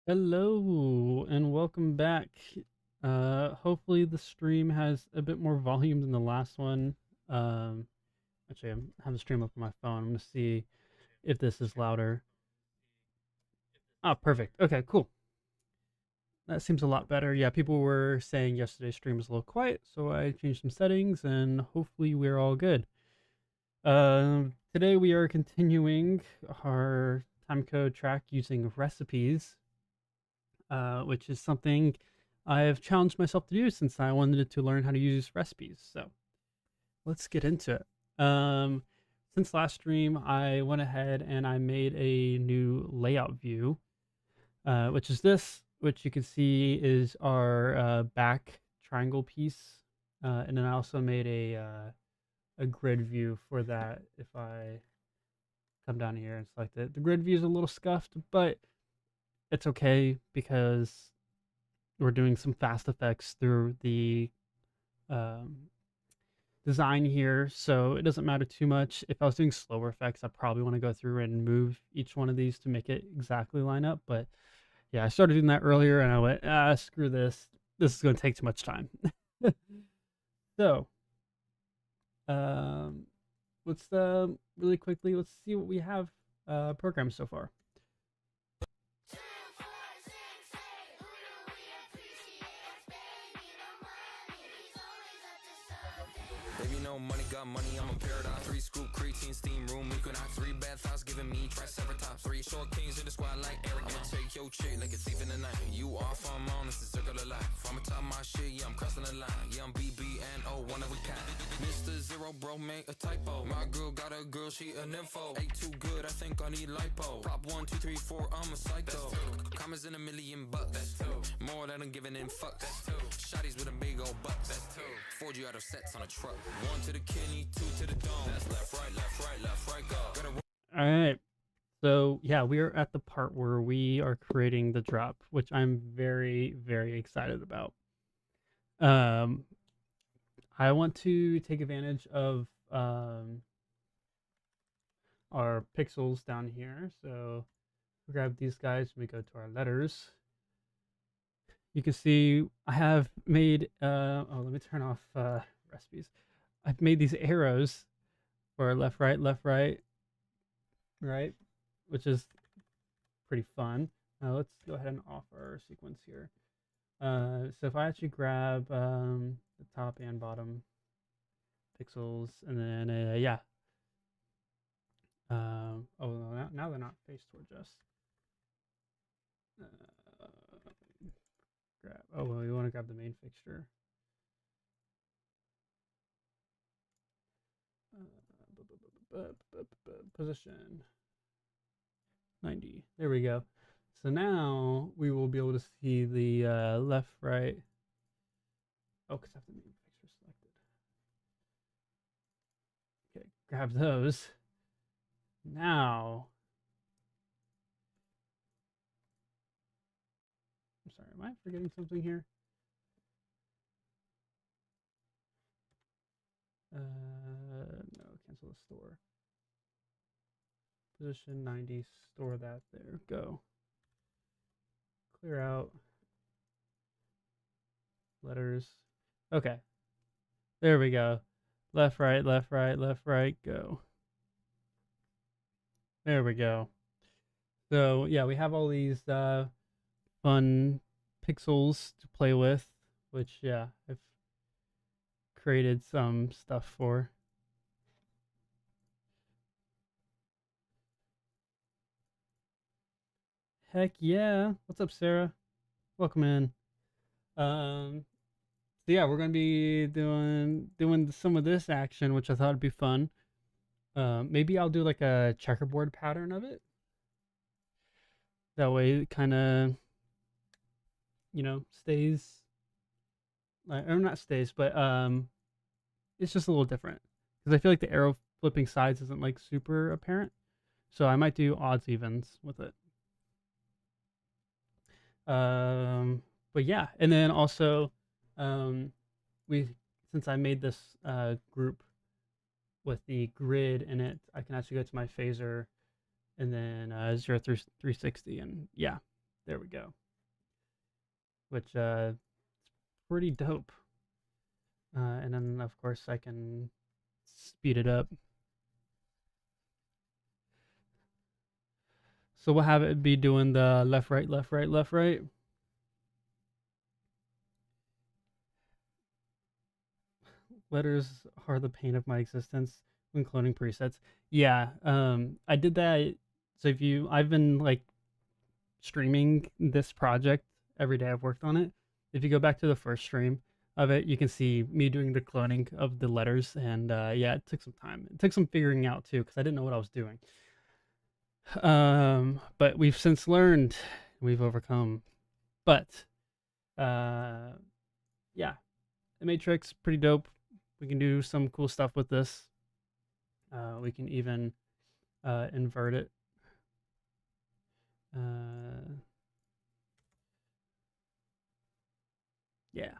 Hello and welcome back. Hopefully the stream has a bit more volume than the last one. Actually, I have the stream up on my phone. I'm gonna see if this is louder. Ah, perfect. Okay, cool. That seems a lot better. Yeah, people were saying yesterday's stream was a little quiet, so I changed some settings, and hopefully we're all good. Today we are continuing our timecode track using recipes. Which is something I've challenged myself to do since I wanted to learn how to use recipes. So let's get into it. Since last stream, I went ahead and I made a new layout view, which is this, which you can see is our back triangle piece. And then I also made a grid view for that. If I come down here and select it, the grid view is a little scuffed, but it's okay because we're doing some fast effects through the design here, so it doesn't matter too much. If I was doing slower effects, I probably want to go through and move each one of these to make it exactly line up. But yeah, I started doing that earlier and I went, screw this. This is going to take too much time. So, let's really quickly, let's see what we have programmed so far. Baby, no money, got money, I'm a paradise. 3 scoop, creatine, steam room, equinox. 3 bad thoughts giving me triceratops. 3 short kings in the squad like Eric. I'ma take your chick like a thief in the night. You off, I'm on, it's the circle of life. I'm on top of my shit, yeah, I'm crossing the line. Yeah, I'm BBNO, one of a kind. Mr. Zero, bro, make a typo. My girl got a girl, she a nympho. Ain't too good, I think I need lipo. Prop 1, 2, 3, 4, I'm a psycho. Commas in $1,000,000. More than I'm giving in fucks. Shotties with a big old butt. 4G out of sets on a truck. 1 to the kidney, 2 to the dome. That's left, right, left, right, left, right, go. All right. So yeah, we are at the part where we are creating the drop, which I'm very, very excited about. I want to take advantage of our pixels down here. So grab these guys and we go to our letters. You can see I have made, let me turn off recipes. I've made these arrows for left, right, which is pretty fun. Let's go ahead and off our sequence here. So if I actually grab the top and bottom pixels, and then yeah. Oh no, now they're not faced towards us. Grab. Oh well, we want to grab the main fixture. Position 90. There we go. So now we will be able to see the left, right. Oh, because I have the main fixture selected. Okay, grab those. Now, I'm sorry, Am I forgetting something here? No, cancel the store. Position 90, store that there. Go. Clear out. Letters. Okay. There we go. Left, right, left, right, left, right, go. There we go. So yeah, we have all these fun pixels to play with, which yeah, I've created some stuff for. Heck yeah. What's up, Sarah? Welcome in. So yeah, we're gonna be doing some of this action, which I thought would be fun. Maybe I'll do like a checkerboard pattern of it. That way, it kind of stays like, or not stays, but it's just a little different because I feel like the arrow flipping sides isn't like super apparent. So I might do odds evens with it. But yeah, and then also, um, we since I made this group with the grid in it, I can actually go to my phaser and then 0 through 360, and yeah, there we go. Which it's pretty dope. And then of course I can speed it up. So we'll have it be doing the left, right, left, right, left, right. Letters are the pain of my existence when cloning presets. Yeah, I did that. So I've been like streaming this project every day I've worked on it. If you go back to the first stream of it, you can see me doing the cloning of the letters, and yeah, it took some time. It took some figuring out too, because I didn't know what I was doing. But we've since learned, we've overcome. But yeah, the Matrix pretty dope. We can do some cool stuff with this. We can even invert it. Yeah,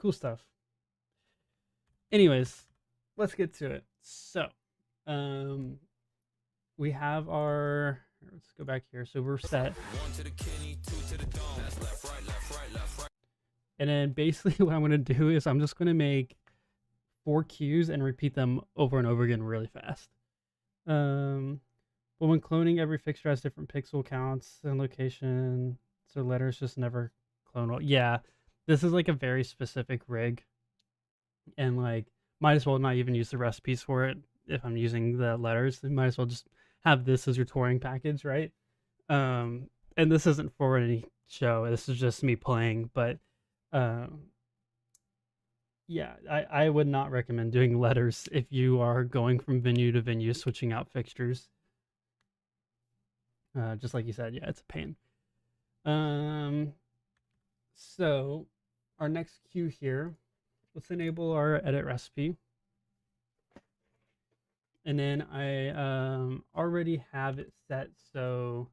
cool stuff. Anyways, let's get to it. So, we have our. Let's go back here. So we're set. And then basically what I'm going to do is I'm just going to make 4 cues and repeat them over and over again really fast. But when cloning, every fixture has different pixel counts and location, so letters just never clone well. Yeah, this is like a very specific rig, and like might as well not even use the recipes for it if I'm using the letters. You might as well just have this as your touring package, right? And this isn't for any show. This is just me playing, but yeah, I would not recommend doing letters if you are going from venue to venue, switching out fixtures. Just like you said, yeah, it's a pain. So our next cue here, let's enable our edit recipe. And then I already have it set, so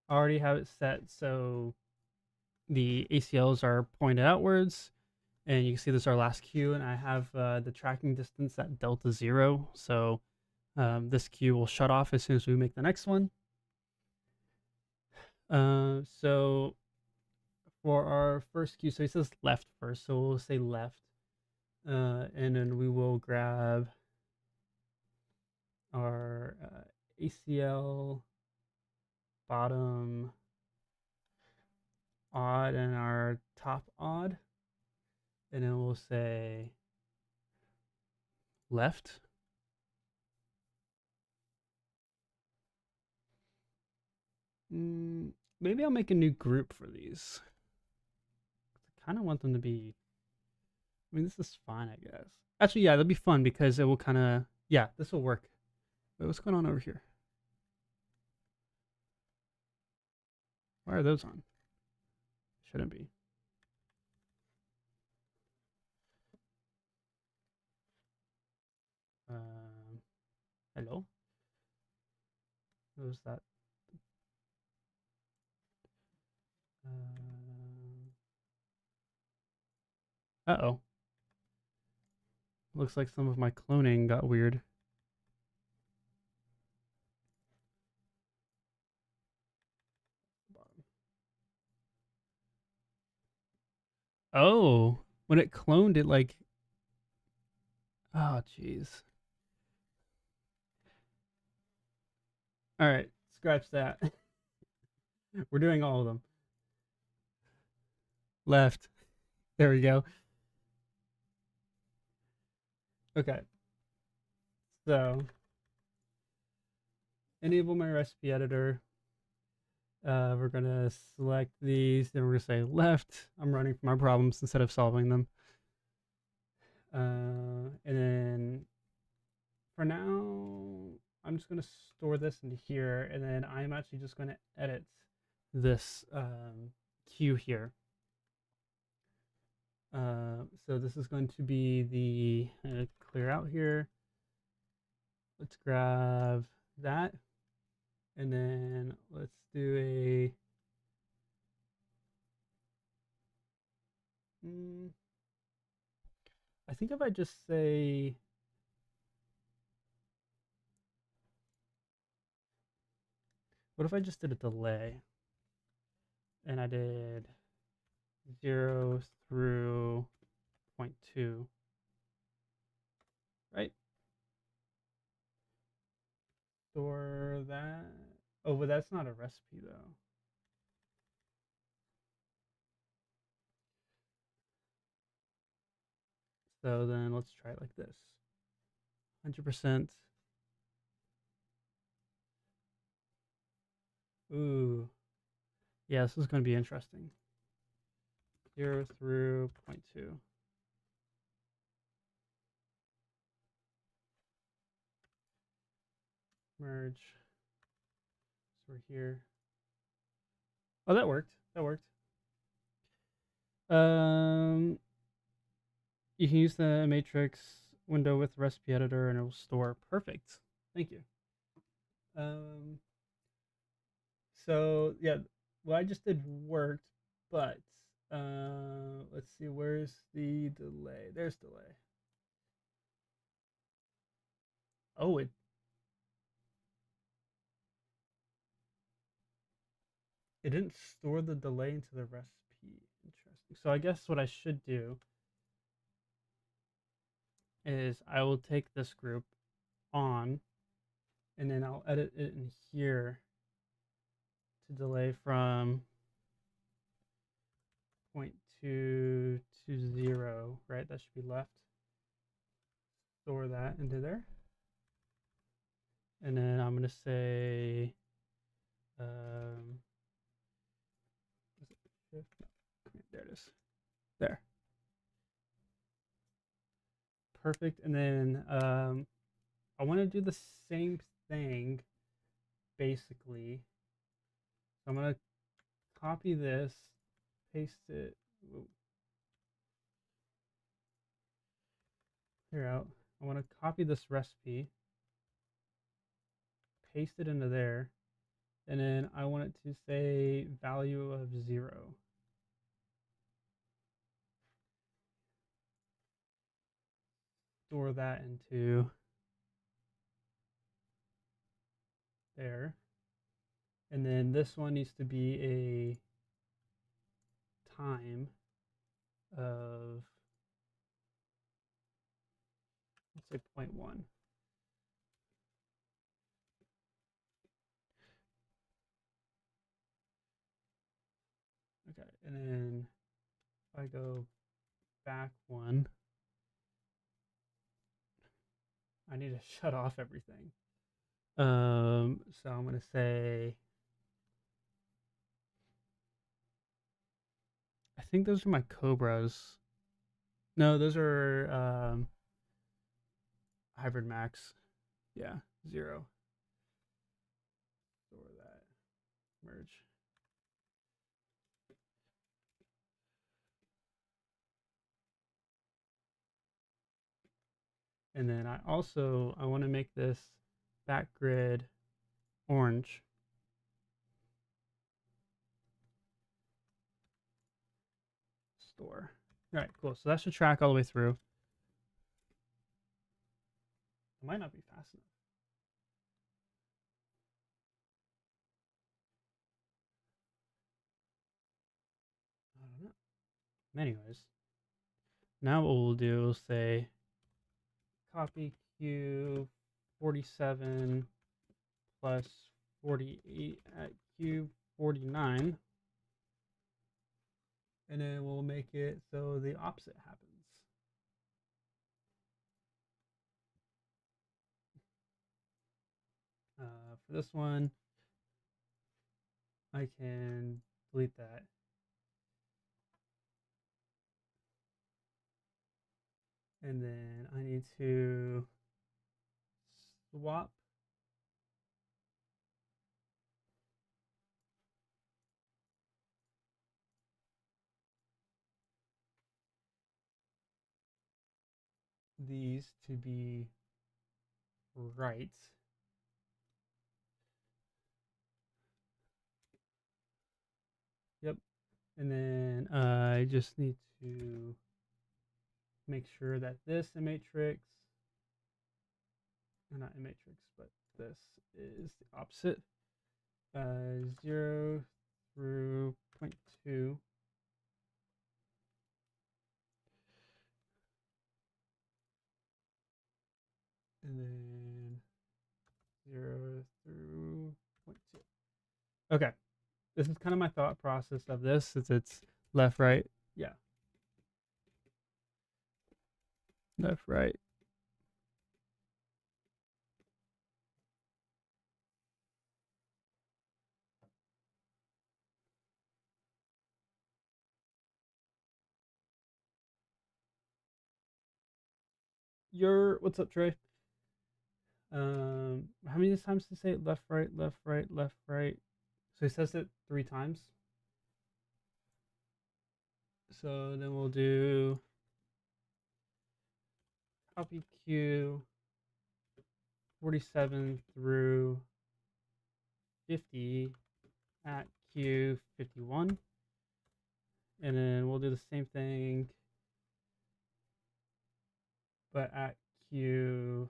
I already have it set so the ACLs are pointed outwards, and you can see this is our last cue, and I have the tracking distance at delta 0, so this cue will shut off as soon as we make the next one. So for our first cue, so it says left first, so we'll say left, and then we will grab our ACL bottom odd and our top odd, and then we'll say left. Maybe I'll make a new group for these. I kind of want them to be. I mean, this is fine, I guess. Actually, yeah, that'll be fun because it will kind of. Yeah, this will work. Wait, what's going on over here? Why are those on? Shouldn't be. Hello? What was that? Uh-oh. Looks like some of my cloning got weird. Oh, when it cloned it, like, oh, jeez. All right, scratch that. We're doing all of them. Left. There we go. Okay. So, enable my recipe editor. We're going to select these, then we're going to say left. I'm running from my problems instead of solving them. And then for now, I'm just going to store this into here, and then I'm actually just going to edit this queue here. So this is going to be the clear out here. Let's grab that, and then let's do a I think if I just say what if I just did a delay and I did 0 through 0.2, right? Store that. Oh, but that's not a recipe though. So then let's try it like this. 100%. Ooh. Yeah, this is going to be interesting. 0 through 0.2. Merge. So we're here. Oh, that worked. That worked. You can use the matrix window with recipe editor and it will store. Perfect. Thank you. So yeah, what I just did worked, but let's see, where's the delay? There's delay. Oh, it didn't store the delay into the recipe. Interesting. So I guess what I should do is I will take this group on and then I'll edit it in here to delay from 0.2 to 0, right? That should be left. Store that into there. And then I'm going to say, there it is. There. Perfect. And then I want to do the same thing, basically. So I'm going to copy this, paste it. Clear out. I want to copy this recipe, paste it into there, and then I want it to say value of 0. Store that into there. And then this one needs to be a time of, let's say 0.1. Okay, and then if I go back one, I need to shut off everything. So I'm gonna say, I think those are my Cobras. No, those are Hybrid Max. Yeah, 0. Store that. Merge. And then I want to make this back grid orange. Store. All right, cool. So that should track all the way through. It might not be fast enough. I don't know. Anyways, now what we'll do is say copy Q 47 plus 48 at Q 49. And then we'll make it so the opposite happens. For this one, I can delete that. And then I need to swap these to be right. Yep. And then I just need to make sure that this matrix, not a matrix, but this is the opposite. 0 through 0.2. And then 0 through 0.2. Okay. This is kind of my thought process of this, since it's left, right. Yeah. Left, right. What's up, Trey? How many times to say it? Left, right, left, right, left, right. So he says it 3 times. So then we'll do copy Q 47 through 50 at Q 51. And then we'll do the same thing, but at Q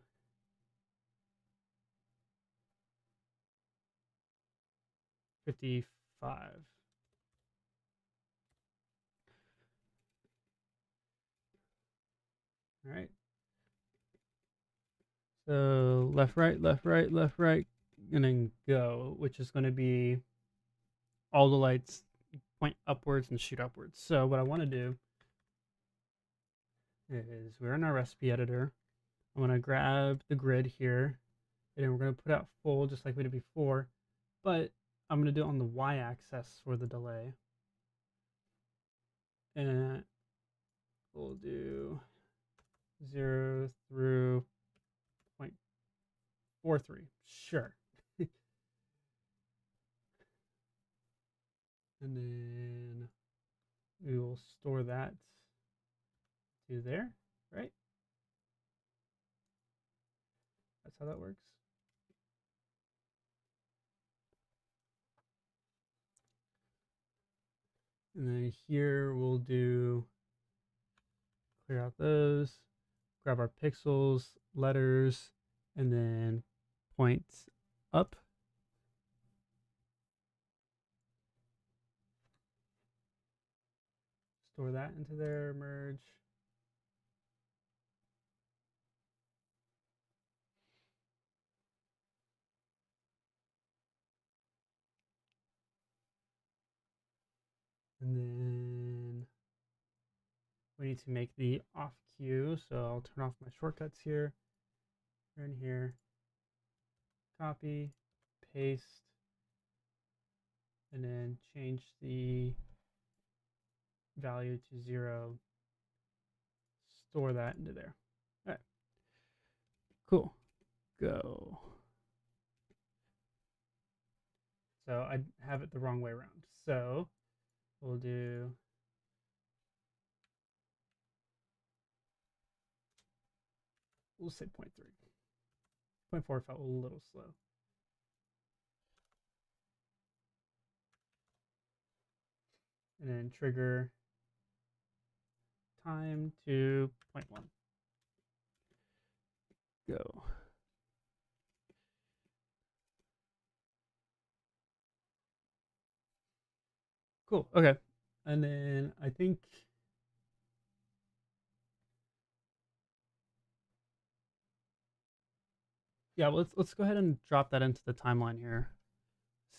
55. All right. So left, right, left, right, left, right, and then go, which is going to be all the lights point upwards and shoot upwards. So what I want to do is we're in our recipe editor. I'm going to grab the grid here, and then we're going to put out full just like we did before, but I'm going to do it on the y-axis for the delay. And we'll do 0 through 0.43. Sure. And then we will store that to there, right? That's how that works. And then here we'll do clear out those, grab our pixels, letters, and then point up. Store that into there, merge. And then we need to make the off cue. So I'll turn off my shortcuts here. In here, copy, paste, and then change the value to 0. Store that into there. All right. Cool. Go. So I have it the wrong way around. So we'll do we'll say 0.3. 0.4 felt a little slow. And then trigger time to 0.1. Go. Cool. Okay. And then I think yeah, let's go ahead and drop that into the timeline here.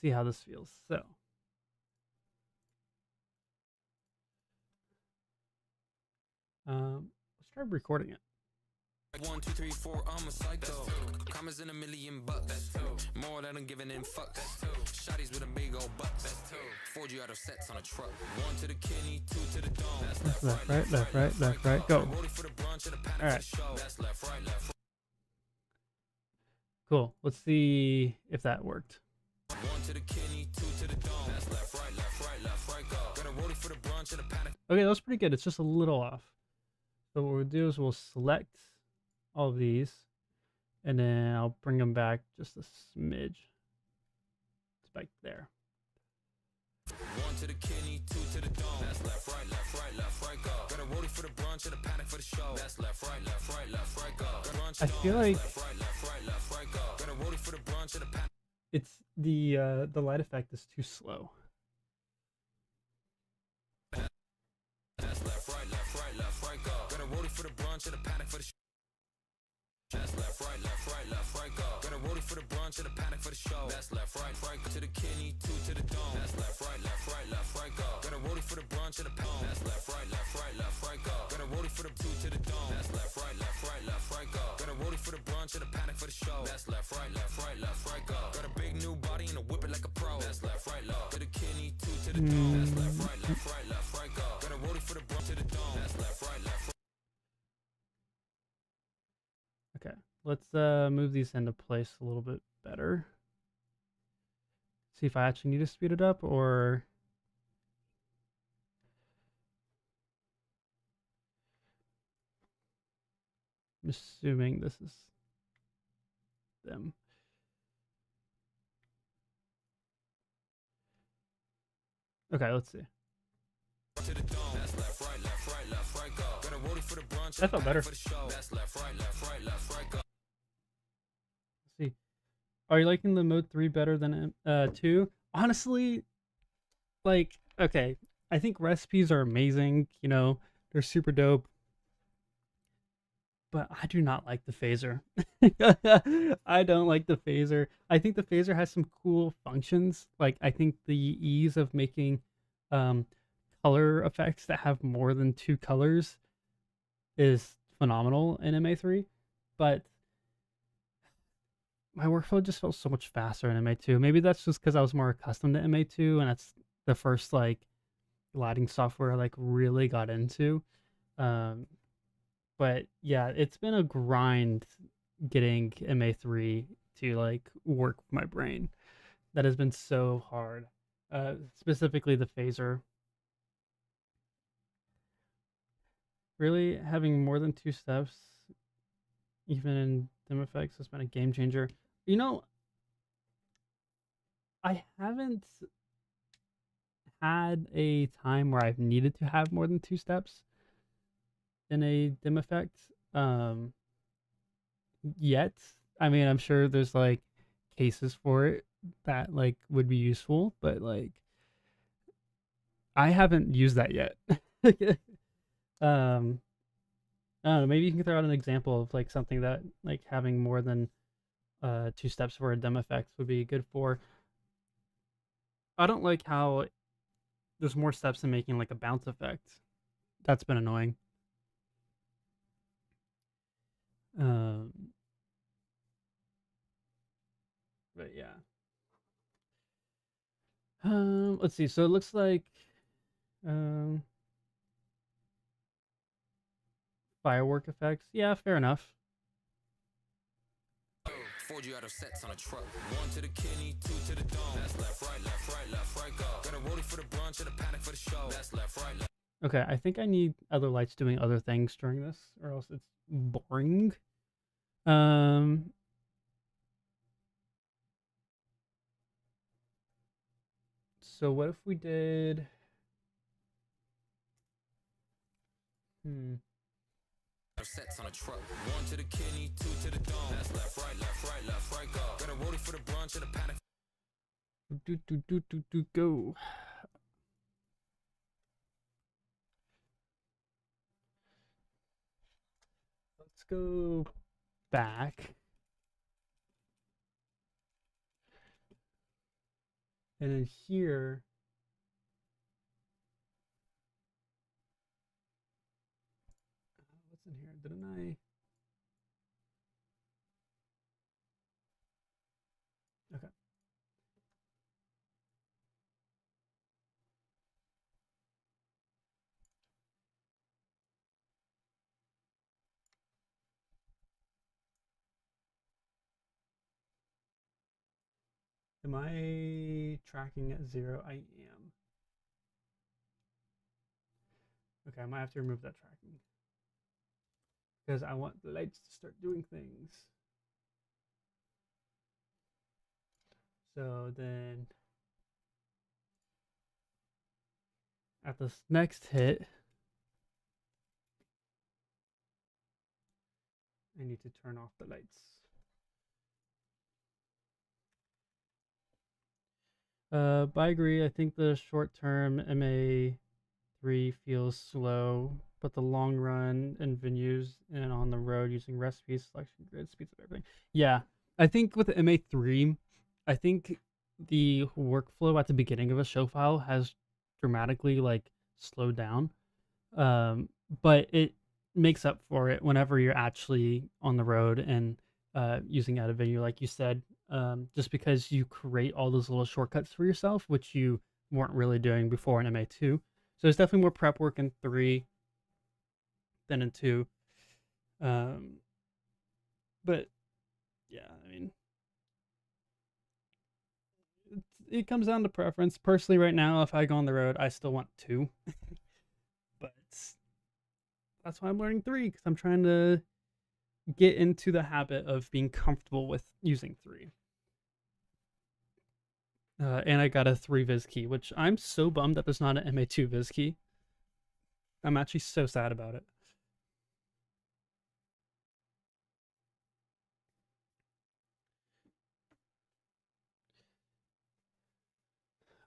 See how this feels. So let's try recording it. 1, 2, 3, 4, I'm a psycho. Commas in $1 million. More than I'm giving in fucks. Shotties with a big old butt. 4G auto sets on a truck. 1 to the kidney, 2 to the dome. Left, right, left, right, left, right, go. All right. Cool. Let's see if that worked. 1 to the kidney, 2 to the dome. Left, right, left, right, go. Got a rollie for the brunch and a panic. Okay, that was pretty good. It's just a little off. So what we'll do is we'll select all of these, and then I'll bring them back just a smidge. It's back there. 1 to the kidney, 2 to the dome. That's left, right, go. Got a rollie for the brunch and a panic for the show. That's left, right, go. I feel like Left, right, go. Got a rollie for the brunch and a panic. it's the light effect is too slow. That's left, right, go. Got a rollie for the brunch and a panic for the show. That's left, right, go. Got a rollie for the brunch and a panic for the show. That's left, right, go. To the kidney, 2 to the dome. That's left, right, go. Got a rollie for the brunch and a panic. That's left, right, go. Got a rollie for the 2 to the dome. That's left, right, go. Got a rollie for the brunch and a panic for the show. That's left, right, go. Got a big new body and a whip it like a pro. That's left, right, low. To the kidney, 2 to the dome. That's left, right, go. Got a rollie for the brunch to the dome. That's left, right. Okay, let's move these into place a little bit better. See if I actually need to speed it up, or I'm assuming this is them. Okay, let's see. That felt better. Let's see. Are you liking the mode 3 better than 2? Honestly, like, okay, I think recipes are amazing, you know, they're super dope. But I do not like the phaser. I don't like the phaser. I think the phaser has some cool functions. Like, I think the ease of making color effects that have more than 2 colors is phenomenal in MA3. But my workflow just felt so much faster in MA2. Maybe that's just because I was more accustomed to MA2, and that's the first like lighting software I like really got into. But yeah, it's been a grind getting MA3 to like work with my brain. That has been so hard. Specifically the phaser. Really, having more than 2 steps, even in dim effects, has been a game changer. You know, I haven't had a time where I've needed to have more than 2 steps in a dim effect yet. I mean, I'm sure there's like cases for it that like would be useful, but like I haven't used that yet. I don't know, maybe you can throw out an example of like something that like having more than 2 steps for a dim effect would be good for. I don't like how there's more steps in making like a bounce effect. That's been annoying. But yeah. Let's see. So it looks like firework effects. Yeah, fair enough. 4G auto sets on a truck. 1 to the kidney, 2 to the dome. That's left, right, go. Got a rollie for the brunch and a panic for the show. That's left, right. Okay, I think I need other lights doing other things during this, or else it's boring. So what if we did? Hmm. Sets on a truck. One to the kidney, two to the dome. That's left, right, left, right, left, right, go. Got a roadie for the brunch and a paddock. Go. Let's go back. And then here, what's in here? Didn't I? Okay. Am I tracking at 0? I am. Okay, I might have to remove that tracking because I want the lights to start doing things. So then at this next hit, I need to turn off the lights. But I agree. I think the short term MA3 feels slow, but the long run in venues and on the road using recipes, selection grid, speeds of everything. Yeah, I think with the MA3, I think the workflow at the beginning of a show file has dramatically like slowed down. Um, but it makes up for it whenever you're actually on the road and using out a venue, like you said, just because you create all those little shortcuts for yourself, which you weren't really doing before in MA2. So there's definitely more prep work in 3 than in 2. Um, but yeah, I mean, it comes down to preference. Personally, right now, if I go on the road, I still want 2, but that's why I'm learning 3 because I'm trying to get into the habit of being comfortable with using 3. And I got a 3 viz key, which I'm so bummed that there's not an MA2 viz key. I'm actually so sad about it.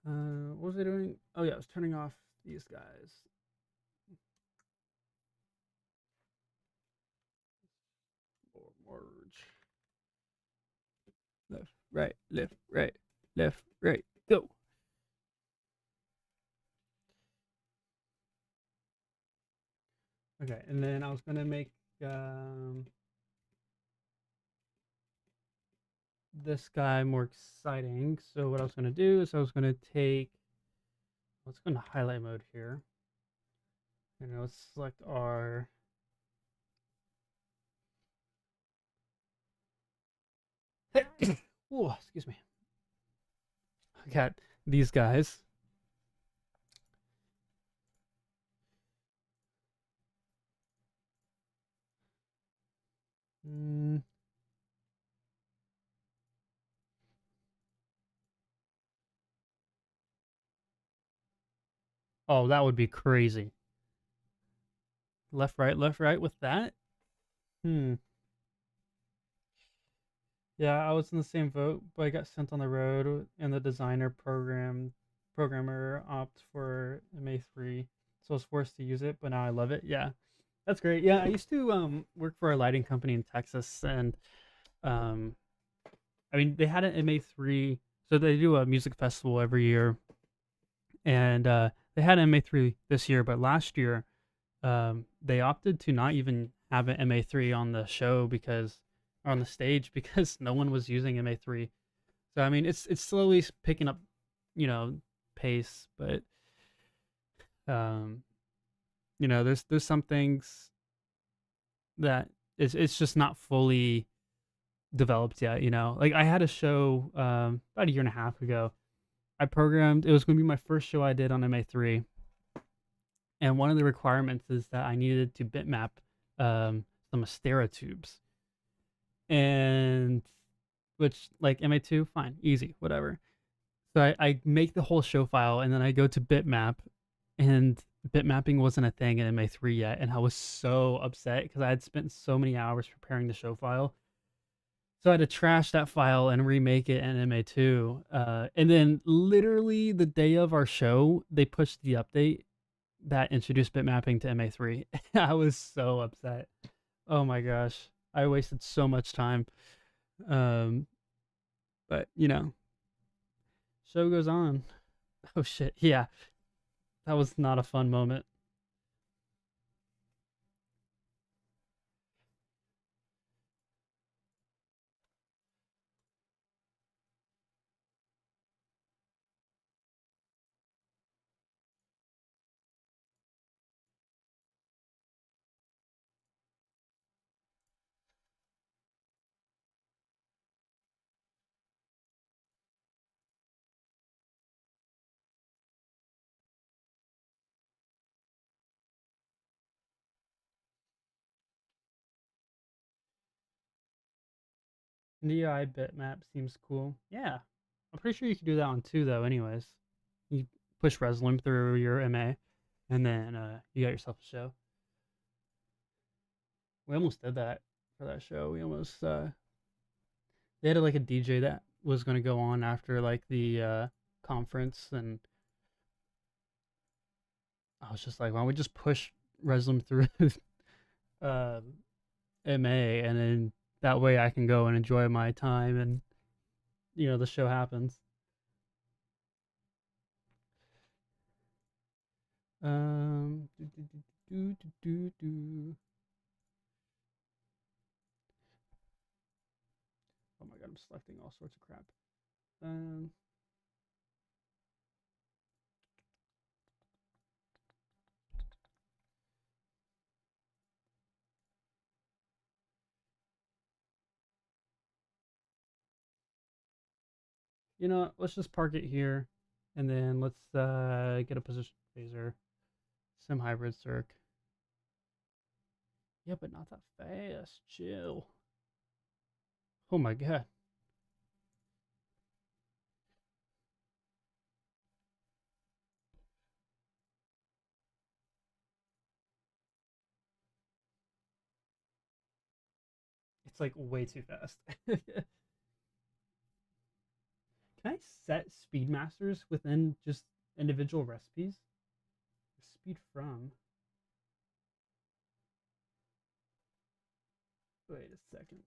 What was I doing? Oh yeah, I was turning off these guys. Merge. Left, right, left, right, left, right. Go. Okay, and then I was gonna make this guy more exciting. So what I was gonna do is I was gonna take. Let's go into highlight mode here, and let's select our. Oh, excuse me. I got these guys. Mm. Oh, that would be crazy. Left, right with that? Hmm. Yeah, I was in the same boat, but I got sent on the road, and the programmer opted for MA3, so I was forced to use it. But now I love it. Yeah, that's great. Yeah, I used to work for a lighting company in Texas, and um, I mean they had an MA3, so they do a music festival every year, and they had an MA3 this year, but last year they opted to not even have an MA3 on the show because on the stage because no one was using MA3. So I mean, it's slowly picking up, you know, pace, but um, there's some things that it's just not fully developed yet. Like I had a show about a year and a half ago. I programmed. It was going to be my first show I did on MA3, and one of the requirements is that I needed to bitmap some Astera tubes, and which like MA2, fine, easy, whatever. So I make the whole show file and then I go to bitmap, and bitmapping wasn't a thing in MA3 yet, and I was so upset because I had spent so many hours preparing the show file. So I had to trash that file and remake it in MA2. And then literally the day of our show, they pushed the update that introduced bitmapping to MA3. I was so upset. Oh my gosh. I wasted so much time. Um, but show goes on. Oh shit. Yeah. That was not a fun moment. NDI bitmap seems cool. Yeah. I'm pretty sure you can do that on 2 though anyways. You push Reslim through your MA and then you got yourself a show. We almost did that for that show. We almost they had like a DJ that was going to go on after like the conference, and I was just like, why don't we just push Reslim through uh, MA, and then that way I can go and enjoy my time, and the show happens. Do, do, do, do, do, do. Oh my god, I'm selecting all sorts of crap. Um, let's just park it here, and then let's get a position phaser, sim hybrid circ. Yeah, but not that fast. Chill. Oh my god. It's like way too fast. Can I set speed masters within just individual recipes? Speed from. Wait a second.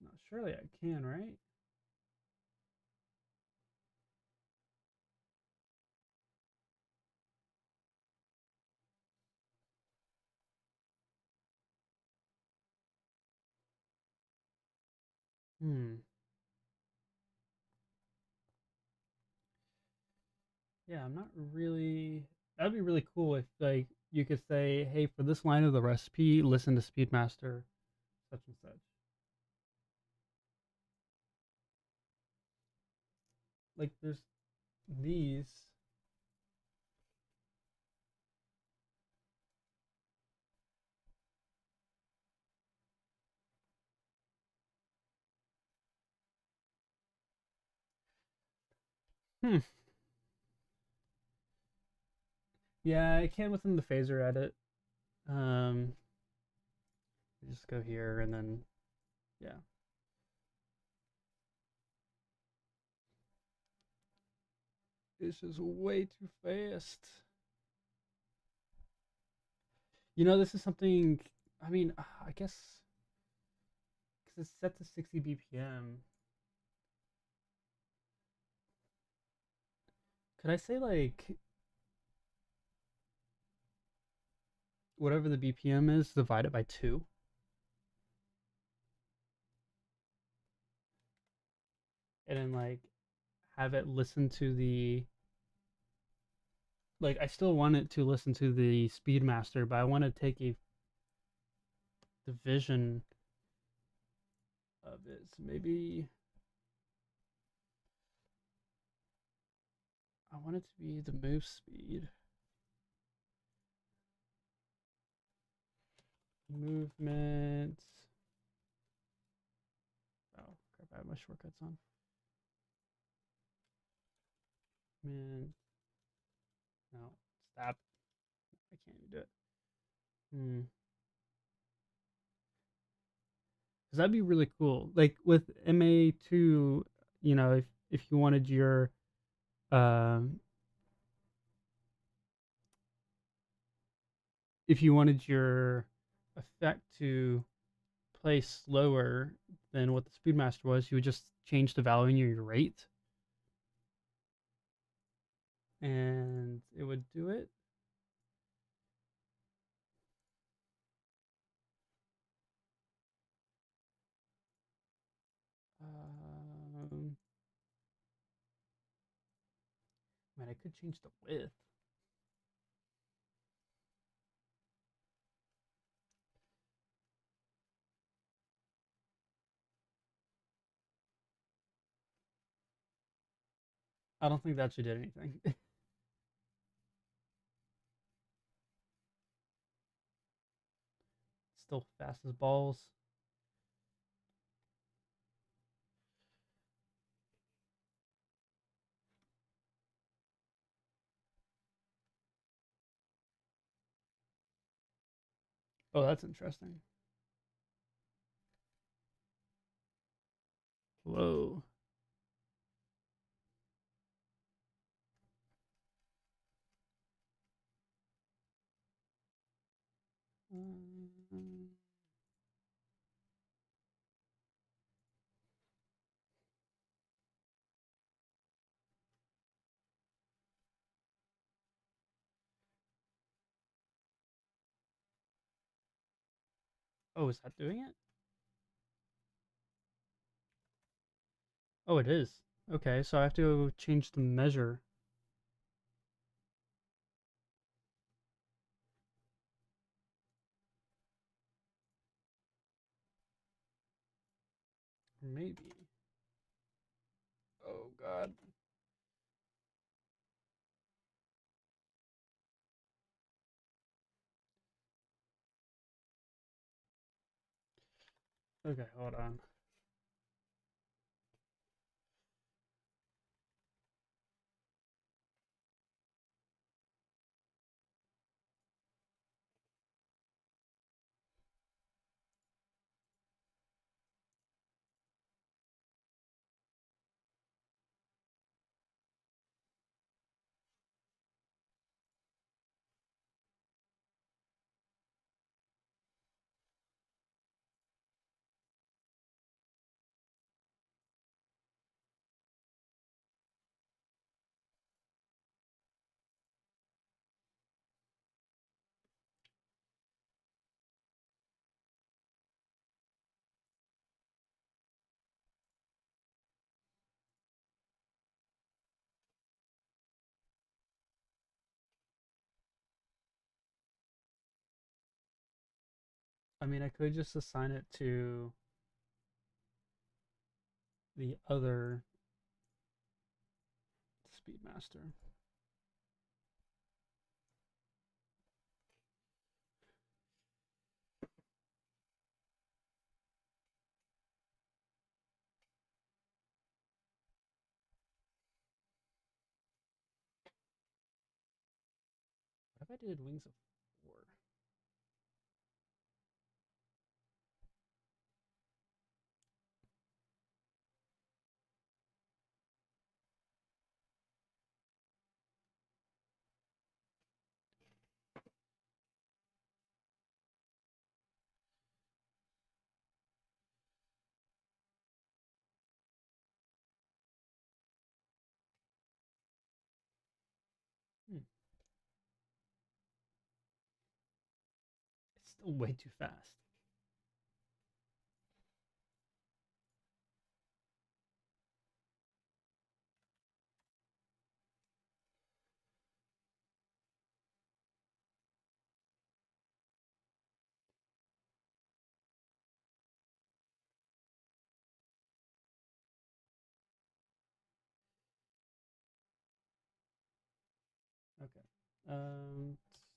No, surely I can, right? Hmm. Yeah, I'm not really. That'd be really cool if like you could say, "Hey, for this line of the recipe, listen to Speedmaster such and such." Like there's these. Hmm. Yeah, I can within the phaser edit. Um, just go here and then yeah. It's just way too fast. This is something. I mean, I guess because it's set to 60 BPM. Could I say like whatever the BPM is, divide it by 2, and then like have it listen to the like I still want it to listen to the Speedmaster, but I want to take a division of it. So maybe I want it to be the move speed. Movement I have my shortcuts on. Man, no, stop. I can't even do it. Hmm. Because that'd be really cool. Like with MA2, if you wanted your um if you wanted your effect to play slower than what the Speedmaster was, you would just change the value in your rate, and it would do it. Um, Man, I could change the width. I don't think that should do anything. Still fast as balls. Oh, that's interesting. Whoa. Um, oh, is that doing it? Oh, it is. Okay, so I have to change the measure. Maybe. Oh, God. Okay, hold on. I mean, I could just assign it to the other Speedmaster. What if I did Wings of Four? Hmm. It's still way too fast. Okay.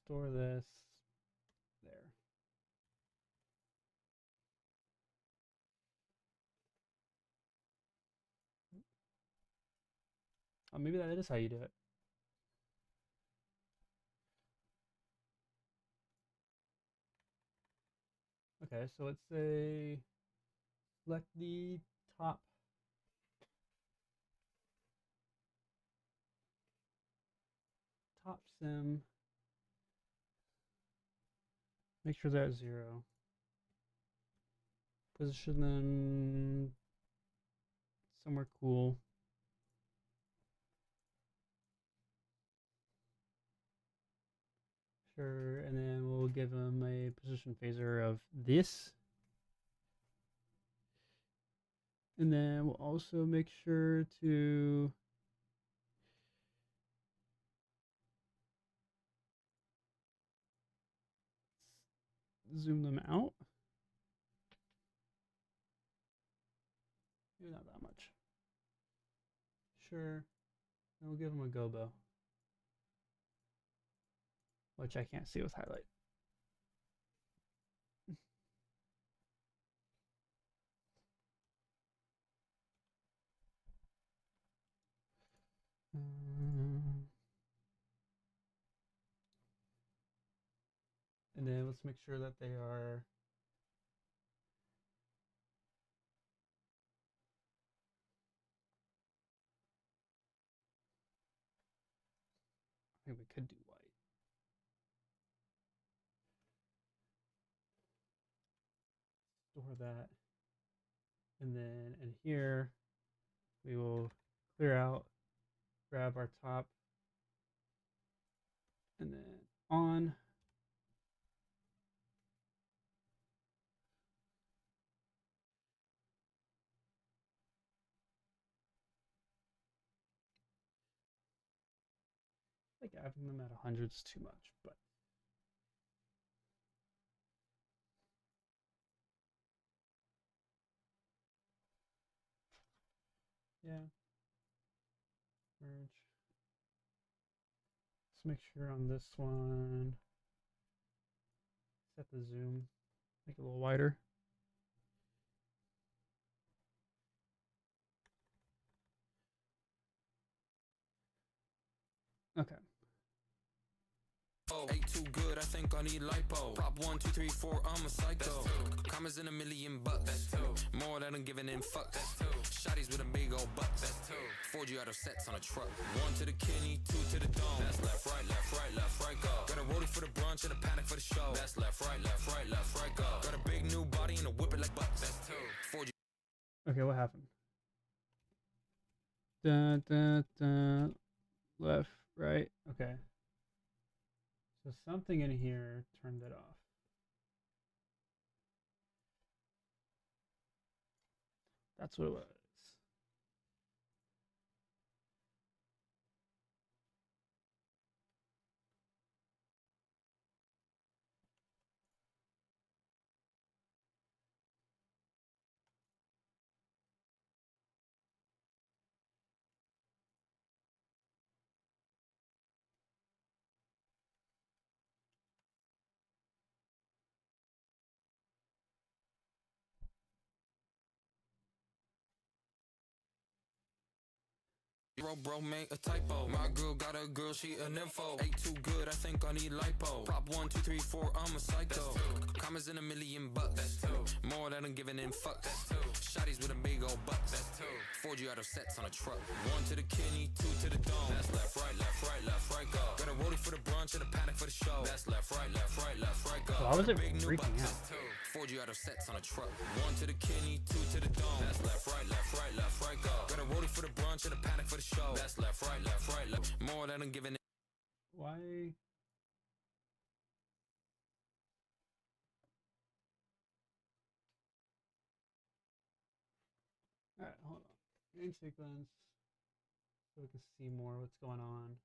Store this there. Oh, maybe that is how you do it. Okay, so let's say select the top top sim. Make sure they're at 0. Position them somewhere cool. Sure, and then we'll give them a position phaser of this. And then we'll also make sure to zoom them out. Maybe not that much. Sure. And we'll give them a gobo, which I can't see with highlight. And then let's make sure that they are I think we could do white. Store that. And then in here, we will clear out, grab our top, and then on. Like having them at 100 is too much, but yeah. Merge. Let's make sure on this one, set the zoom, make it a little wider. Okay. Ain't too good, I think I need lipo. Prop 1, 2, 3, 4, I'm a psycho. Commas in $1,000,000. That's two. More than I'm giving in fucks. That's two. Shotties with a big old bucks. That's two. 4G out of sets on a truck. 1 to the kidney, 2 to the dome. That's left, right, left, right, left, right, go. Got a rollie for the brunch and a panic for the show. That's left, right, left, right, left, right, go. Got a big new body and a whip it like bucks. That's two. 4G. Okay, what happened? Dun, dun, dun. Left, right. Okay. So something in here turned it off. That's what it was. Bro, made a typo. My girl got a girl, she an info. Ain't too good, I think I need lipo. Prop 1, 2, 3, 4, I'm a psycho. Commas in $1,000,000. That's two. More than I'm giving in fucks. That's two. Shotties with a big old bucks. That's two. 4G out of sets on a truck. 1 to the kidney, 2 to the dome. That's left, right, left, right, left, right, go. Got a rollie for the brunch and a panic for the show. That's left, right, left, right, left, right, go. Why was it freaking out? 4G out of sets on a truck. 1 to the kidney, 2 to the dome. That's left, right, left, right, left, right, go. Got a rollie for the brunch and a panic for the show. That's left, right, left, right, left. More than I'm giving. Why? All right, hold on. Main sequence, so we can see more what's going on.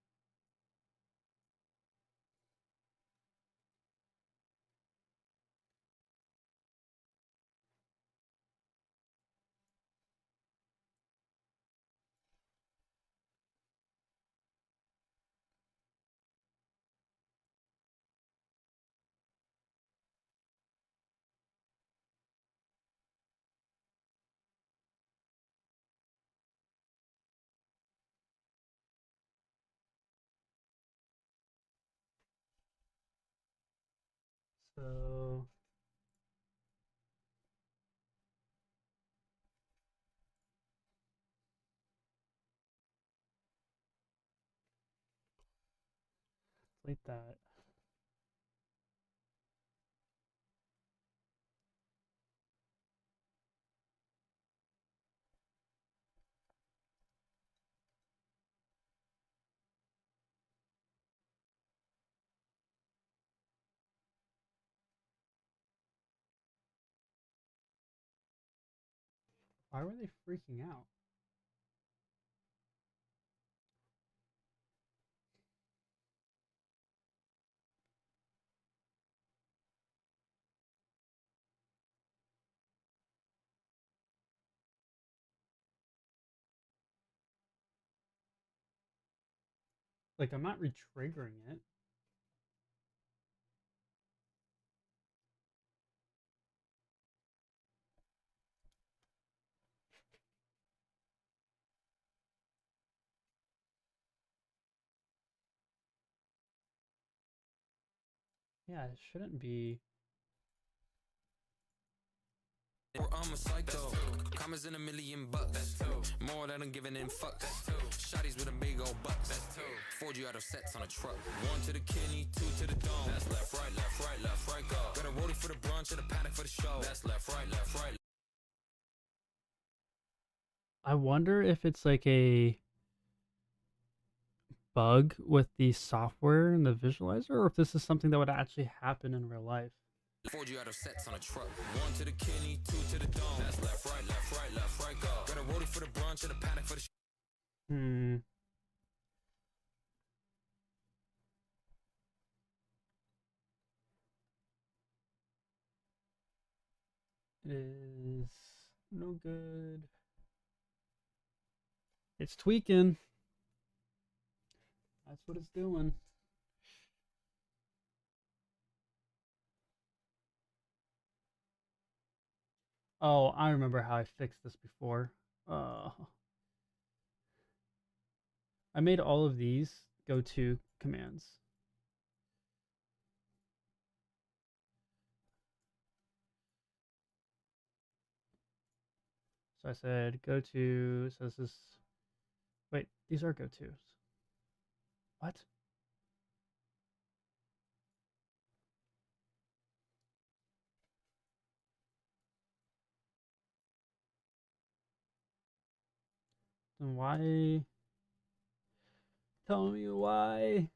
So like that. Why were they freaking out? Like I'm not re-triggering it. Yeah, it shouldn't be. Or I'm a psycho. Commas in $1,000,000. More than I'm giving in fucks. Shotties with a big old butt. 4G out of sets on a truck. 1 to the kidney, 2 to the dome. That's left, right, left, right, left, right, go. Got a rollie for the brunch and a paddock for the show. That's left, right, left, right. I wonder if it's like a bug with the software and the visualizer, or if this is something that would actually happen in real life. 4G out of sets on a truck. 1 to the kidney, 2 to the dome. That's left, right, left, right, left, right, go. Got a rollie for the brunch and a paddock for the show. Hmm. It is no good. It's tweaking. That's what it's doing. Oh, I remember how I fixed this before. Uh, I made all of these go to commands. So I said go to, so this is, wait, these are go tos. What? Then why? Tell me why.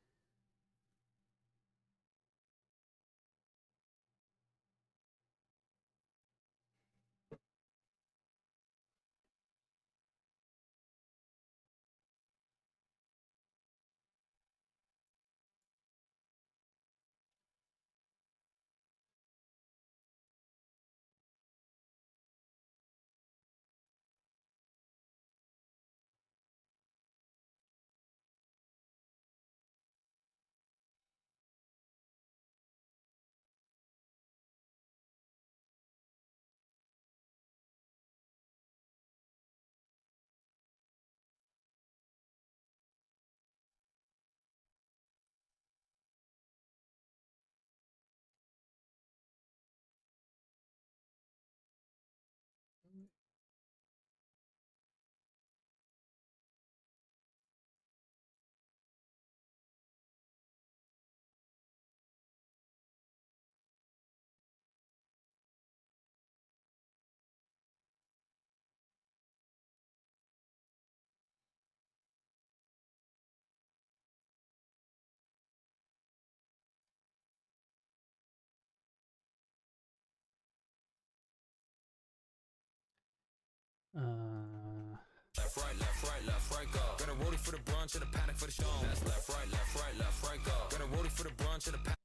Left, right, left, right, left, right, go. Got a rollie for the brunch and a paddock for the show. That's left, right, left, right, left, right, go. Got a rollie for the brunch and a paddock.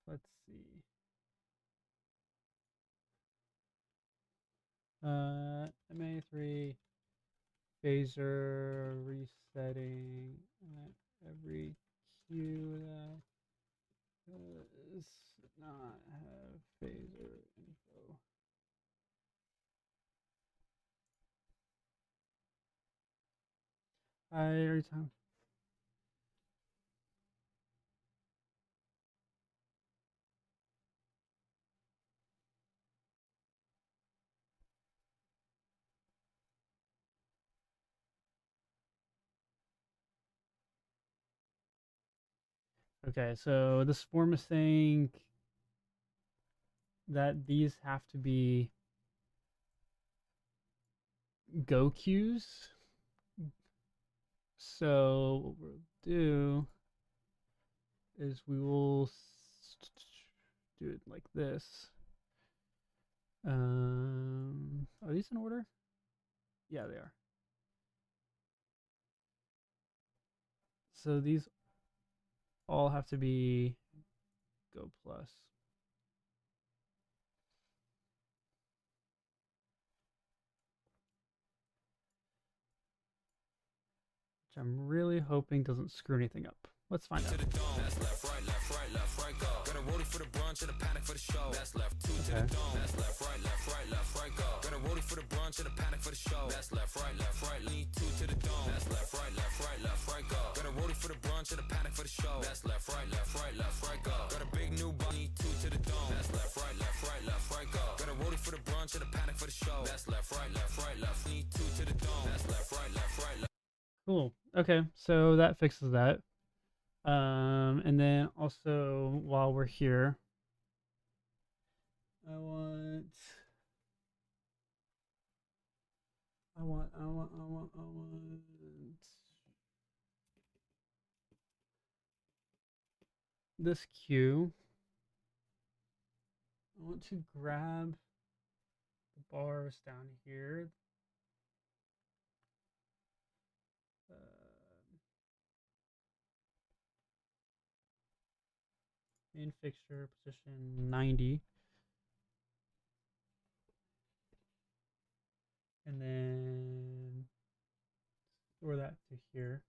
Let's see. MA3 phaser resetting every cue that does not have phaser info. Every time. Okay, so this form is saying that these have to be go queues. So what we'll do is we will do it like this. Are these in order? Yeah, they are. So these all have to be go plus. Which I'm really hoping doesn't screw anything up. Let's find out. To the dome. That's left, right, left, right, left, right, go. Got a rollie for the brunch and a panic for the show. That's left, two to the dome. That's left, right, left, right, left, right, go. Got a rollie for the brunch and a panic for the show. That's left, right, lean two to the dome. That's left, right, left, right, go. Got a rollie for the brunch and a panic for the show. That's left, right, left, right, go. Got a big new bunny, two to the dome. That's left, right, left, right, go. Got a rollie for the brunch and a panic for the show. That's left, right, lean two to the dome. That's left, right, left. Cool. Okay, so that fixes that. And then also while we're here, I want this queue. I want to grab the bars down here. Uh, main fixture position 90. And then store that to here.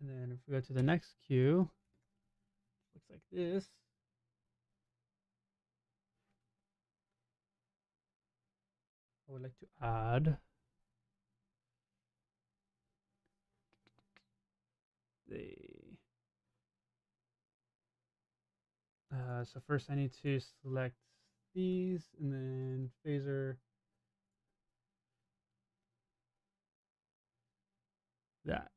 And then if we go to the next queue, looks like this. I would like to add the so first I need to select these and then phaser that.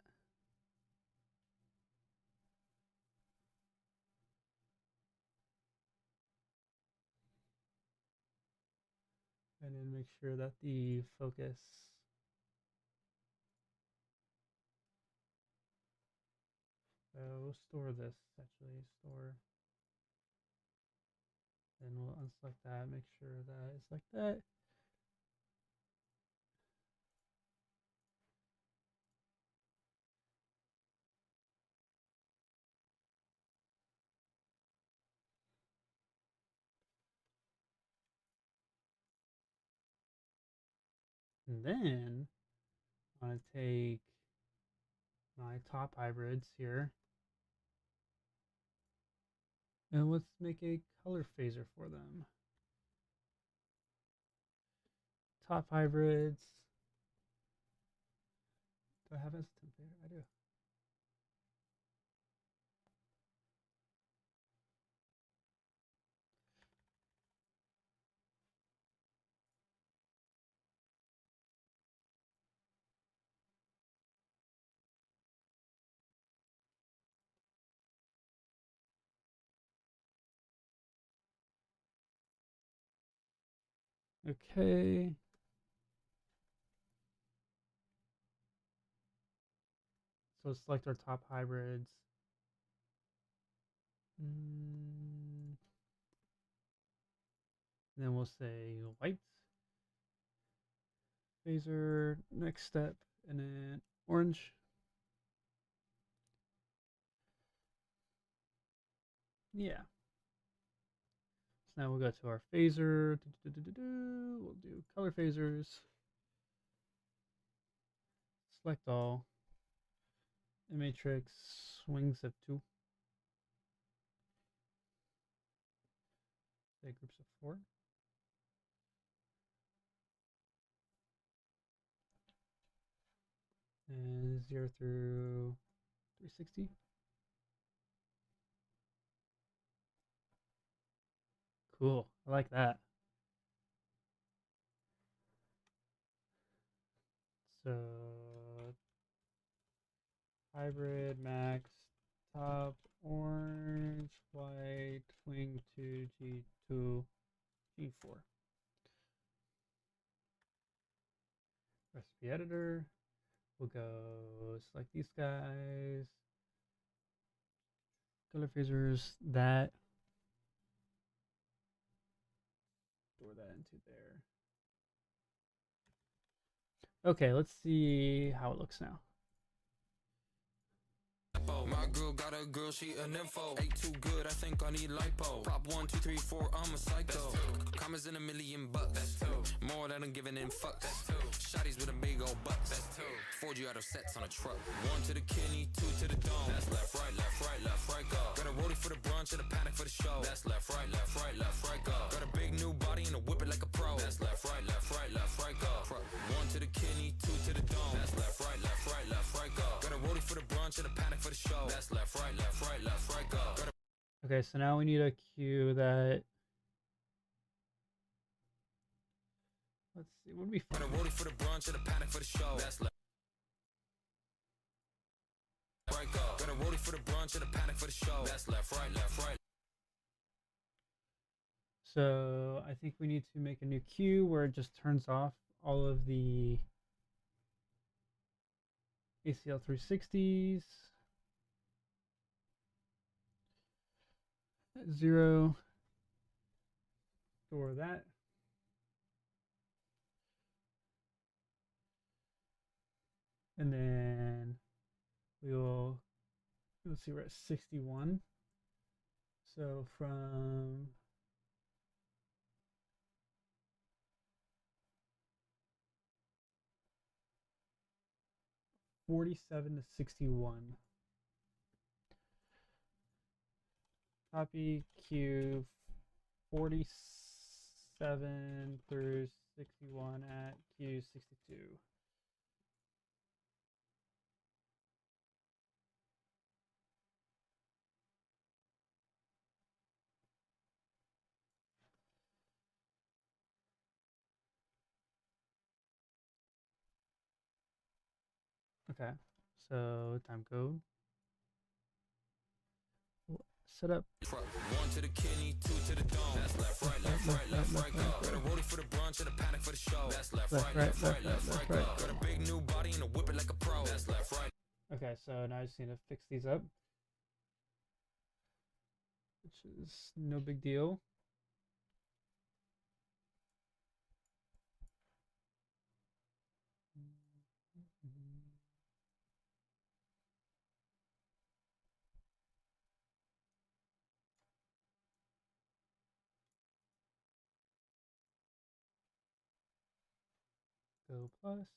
And then make sure that the focus we'll store this actually store. Then we'll unselect that, make sure that it's like that. And then I'm gonna take my top hybrids here and let's make a color phaser for them. Top hybrids. Do I have as a template? I do. Okay. So select our top hybrids. Then we'll say white phaser, next step, and then orange. Yeah. So now we'll go to our phaser. We'll do color phasers. Select all. Matrix swing zip 2. Say groups of 4. And 0 through 360. Cool. I like that. So hybrid, max, top, orange, white, wing 2, G2, G4. Recipe editor. We'll go select these guys. Color phasers, that. Store that into there. Okay, let's see how it looks now. My girl got a girl, she an info. Ain't too good, I think I need lipo. Prop 1, 2, 3, 4, I'm a psycho. Commas in $1,000,000. That's two. More than I'm giving in fucks. That's two. Shotties with a big old butt. That's two. 4G auto sets on a truck. 1 to the kidney, 2 to the dome. That's left, right, left, right, left, right, go. Got a rollie for the brunch and a panic for the show. That's left, right, left, right, left, right, go. Got a big new body and a whip it like a pro. That's left, right, left, right, left, right, go. 1 to the kidney, 2 to the dome. That's left, right, left, right, left, right, go. Got a rollie for the brunch and a panic for the show. That's left, right, left, right, left, right, go. Okay, so now we need a cue that. Let's see, what would be fun? Got a rollie for the brunch and a panic for the show. That's left, right, go. Got a rollie for the brunch and a panic for the show. That's left, right, left, right. So I think we need to make a new cue where it just turns off all of the ACL 360s. 0. Store that. And then we'll, let's see, we're at 61. So from '47 to 61. Copy Q 47 through 61 at Q 62. Okay, so time code. Set up. 1 to the kidney, 2 to the dome. That's left, right, left, right, left, right, go. Got a rollie for the brunch and a panic for the show. That's left, right, left, right, left, right, go. Got a big new body and a whip it like a pro. That's left, right. Okay, so now I just need to fix these up, which is no big deal. Go plus.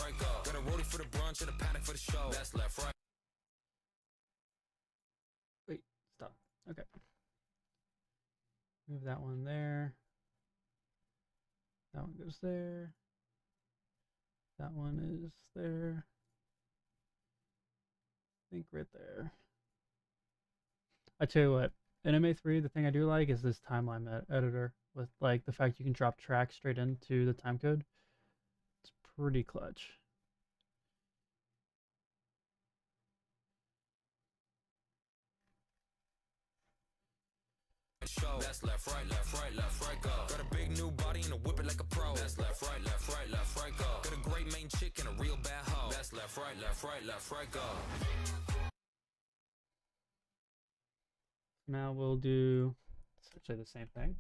Right, go. Got a rollie for the brunch and a panic for the show. That's left, right. Wait, stop. Okay. Move that one there. That one goes there. That one is there. I think right there. I tell you what, in MA3, the thing I do like is this timeline editor with like the fact you can drop tracks straight into the timecode. It's pretty clutch. Show. That's left, right, left, right, left, right, go. Got a big new body and a whip it like a pro. That's left, right, left, right, left, right, go. Got a great main chick and a real bad hoe. That's left, right, left, right, left, right, go. Now we'll do essentially the same thing.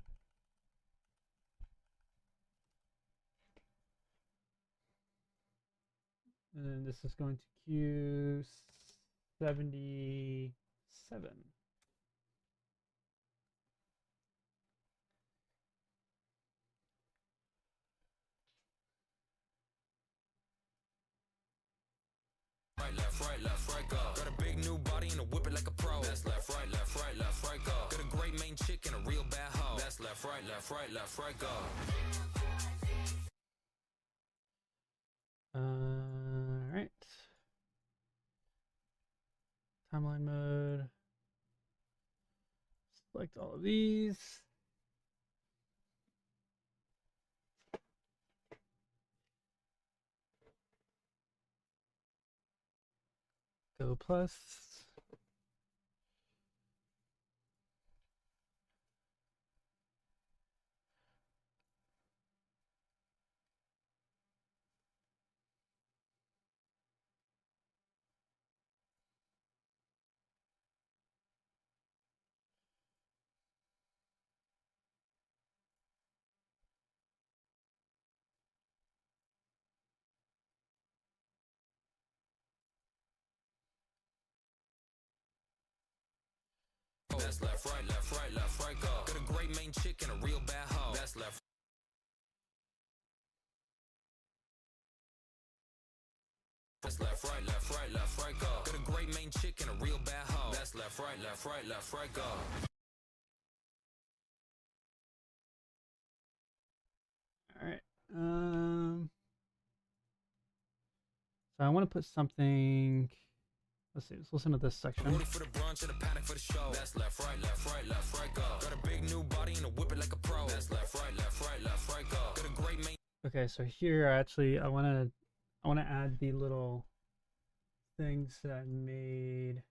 And then this is going to Q 77. Right, left, right, go. Got a big new body and a whip it like a pro. That's left, right, left, right, left, right, go. Got a great main chick and a real bad hoe. That's left, right, left, right, left, right, go. All right. timeline mode. Select all of these. Go plus. That's left, right, left, right, left, right, go. Got a great main chick and a real bad hoe. That's left. That's left, right, left, right, left, right, go. Got a great main chick and a real bad hoe. That's left, right, left, right, left, right, go. All right. So I want to put something. Let's see. Let's listen to this section. Ready for the brunch and a panic for the show. That's left, right, left, right, left, right, go. Got a big new body and a whip it like a pro. That's left, right, left, right, left, right, go. Got a great main. Okay, so here actually I want to add the little things that I made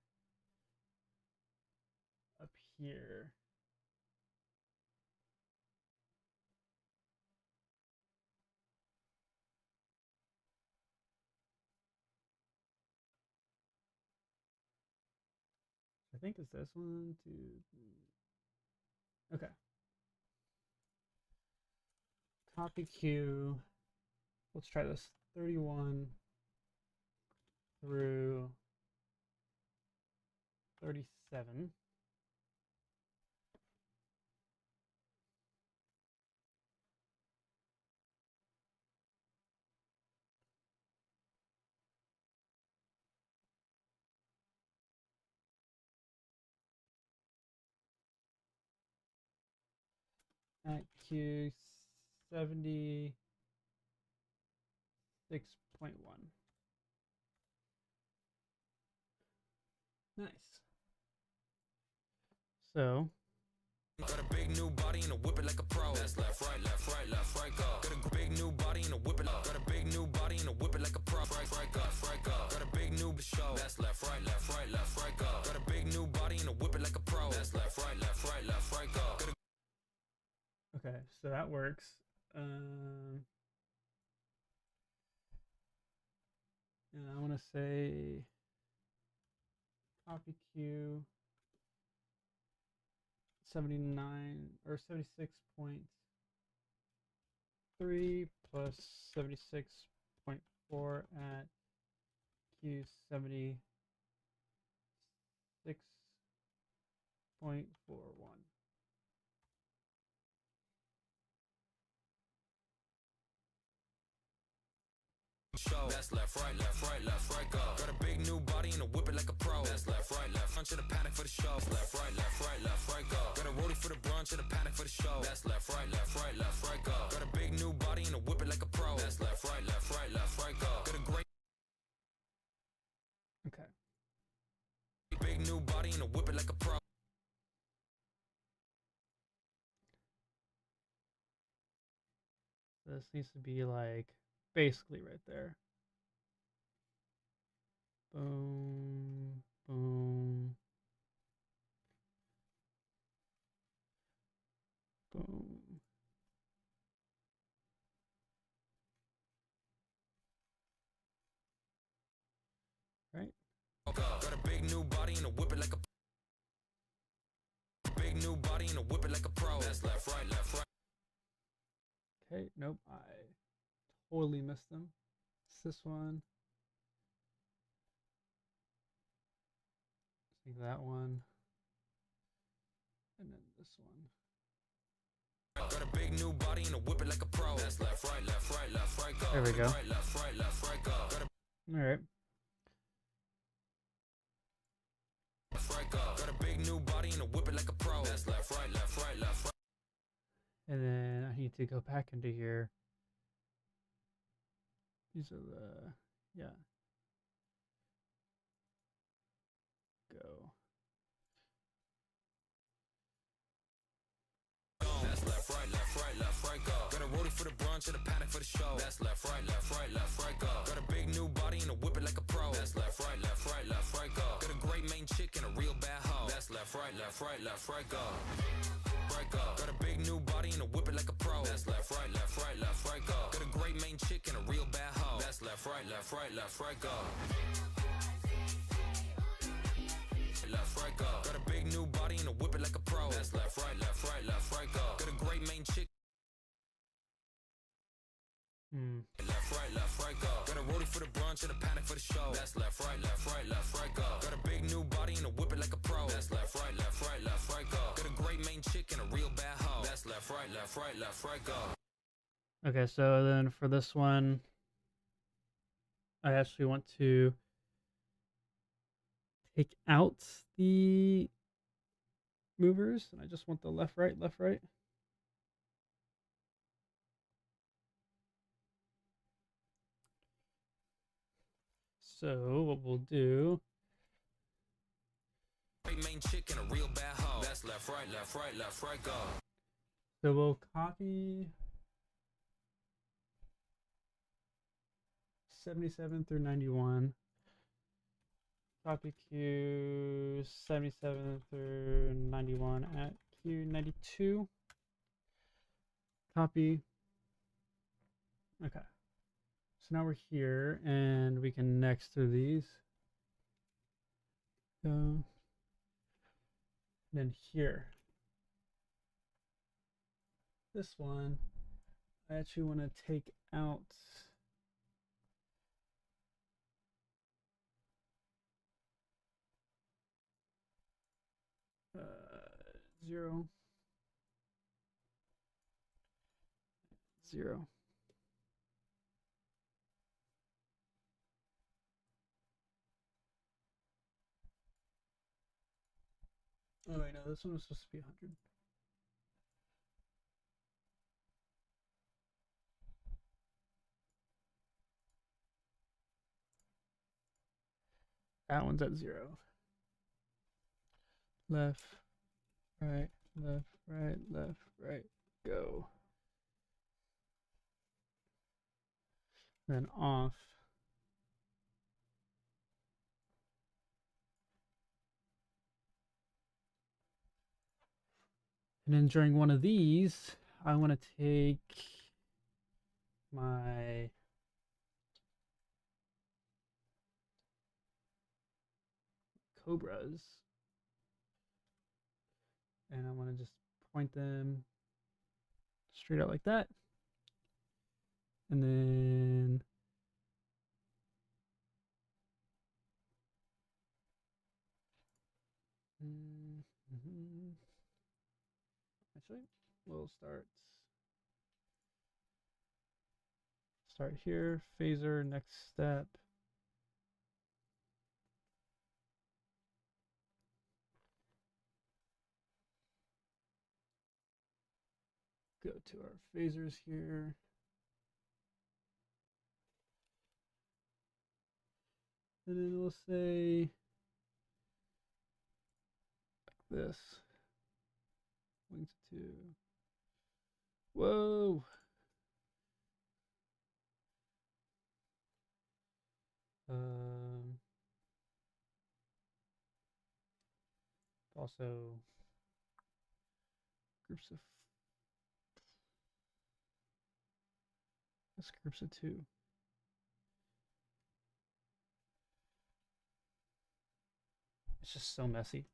up here. I think it's this one, two, three. Okay. Copy Q. Let's try this. 31 through 37. At Q 76.1. Nice. So Got a big new body and a whip it like a pro. That's left, right, left, right, left, right, go. Got a big new body and a whip it. Got a big new body and a whip it like a pro. Right, right, go, right, go. Got a big new show. That's left, right, left, right, left, right, go. Got a big new body and a whip it like a pro. That's left, right, left, right, left, right, go. okay, so that works. And I want to say copy Q 79 or 76.3 plus 76.4 at Q 76.41. Show. That's left, right, left, right, left, right, go. Got a big new body and a whip it like a pro. That's left, right, left, punch in a panic for the show. Left, right, left, right, left, right, go. Got a roadie for the brunch and a panic for the show. That's left, right, left, right, left, right, go. Got a big new body and a whip it like a pro. That's left, right, left, right, left, right, go. Got a great Okay. big new body and a whip it like a pro. This needs to be like basically right there. Boom, boom, boom. Right? Got a big new body and a whip it like a big new body and a whip it like a pro. That's left, right, left, right. Okay, nope. I totally missed them. It's this one. I think that one. And then this one. Got a big new body and a whip it like a pro. That's left, right, left, right, left, right, go. There we go. Right, left, right, left, right, go. Got a All right. left, right, go. Got a big new body and a whip it like a pro. That's left, right, left, right, left, right. And then I need to go back into here. These are the, yeah. go. That's left, right, left, right, left, right, go. Got a roadie for the brunch and a paddock for the show. That's left, right, left, right, left, right, go. Got a big new body and a whip it like a pro. That's left, right, left, right, left, right, go. Got a great main chick and a real bad hoe. That's left, right, left, right, left, right, go. Right, go. Got a big new body and a whip it like a pro. That's left, right, left, right, left, right, go. Got a great main chick and a real bad hoe. That's left, right, left, right, left, right, go. Left, right, go. Got a big new body and a whip it like a pro. That's left, right, left, right, left, right, go. Got a great main chick. Left, right, go. Got a roadie for the brunch and a paddock for the show. That's left, right, left, right, left, right, go. Got a big new body and a whip it like a pro. That's left, right, left, right, left, right, go. Got a great main chick and a real bad hoe. That's left, right, left, right, left, right, go. Okay, so then for this one, I actually want to take out the movers, and I just want the left, right, left, right. So what we'll do, Main chick and a real bad hoe. That's left, right, left, right, left, right, go. so we'll copy 77 through 91. Copy Q 77 through 91 at Q 92. Copy. Okay. So now we're here, and we can next through these. Go. Then here. This one, I actually want to take out uh, 0, 0. Oh wait, no, this one was supposed to be 100. That one's at 0. Left, right, left, right, left, right, go. Then off. And then during one of these, I want to take my cobras, and I want to just point them straight out like that. And then actually, we'll start here. Phaser, next step. Go to our phasers here. And then we'll say like this. Wings 2. Whoa. Also groups of groups of 2. It's just so messy.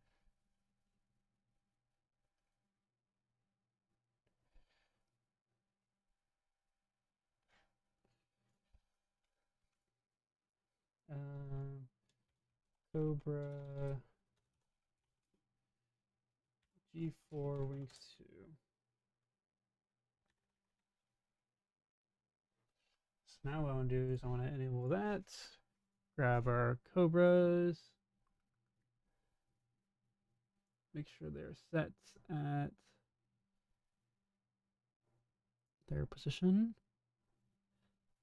Cobra G4 wings 2. So now what I want to do is I want to enable that. Grab our cobras. Make sure they're set at their position.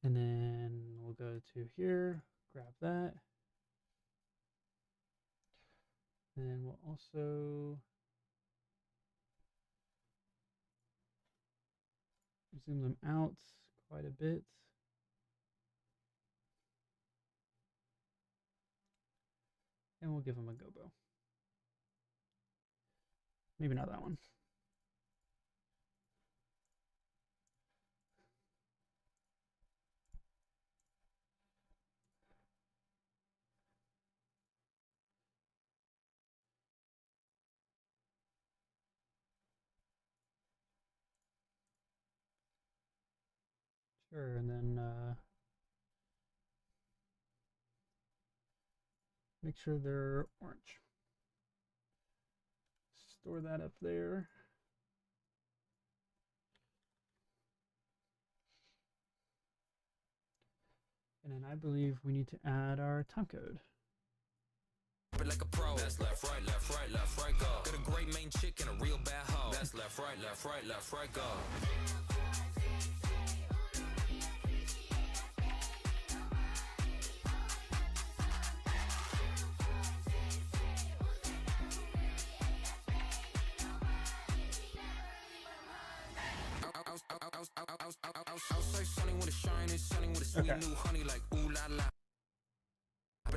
And then we'll go to here, grab that. Then we'll also zoom them out quite a bit. And we'll give them a gobo. Maybe not that one. Sure, and then make sure they're orange. Store that up there. And then I believe we need to add our timecode. Like a pro. That's left, right, left, right, left, right, go. Got a great main chick and a real bad hoe. That's left, right, left, right, left, right, go. Outside sunny with a shine, it's sunny with a sweet new honey like ooh la la.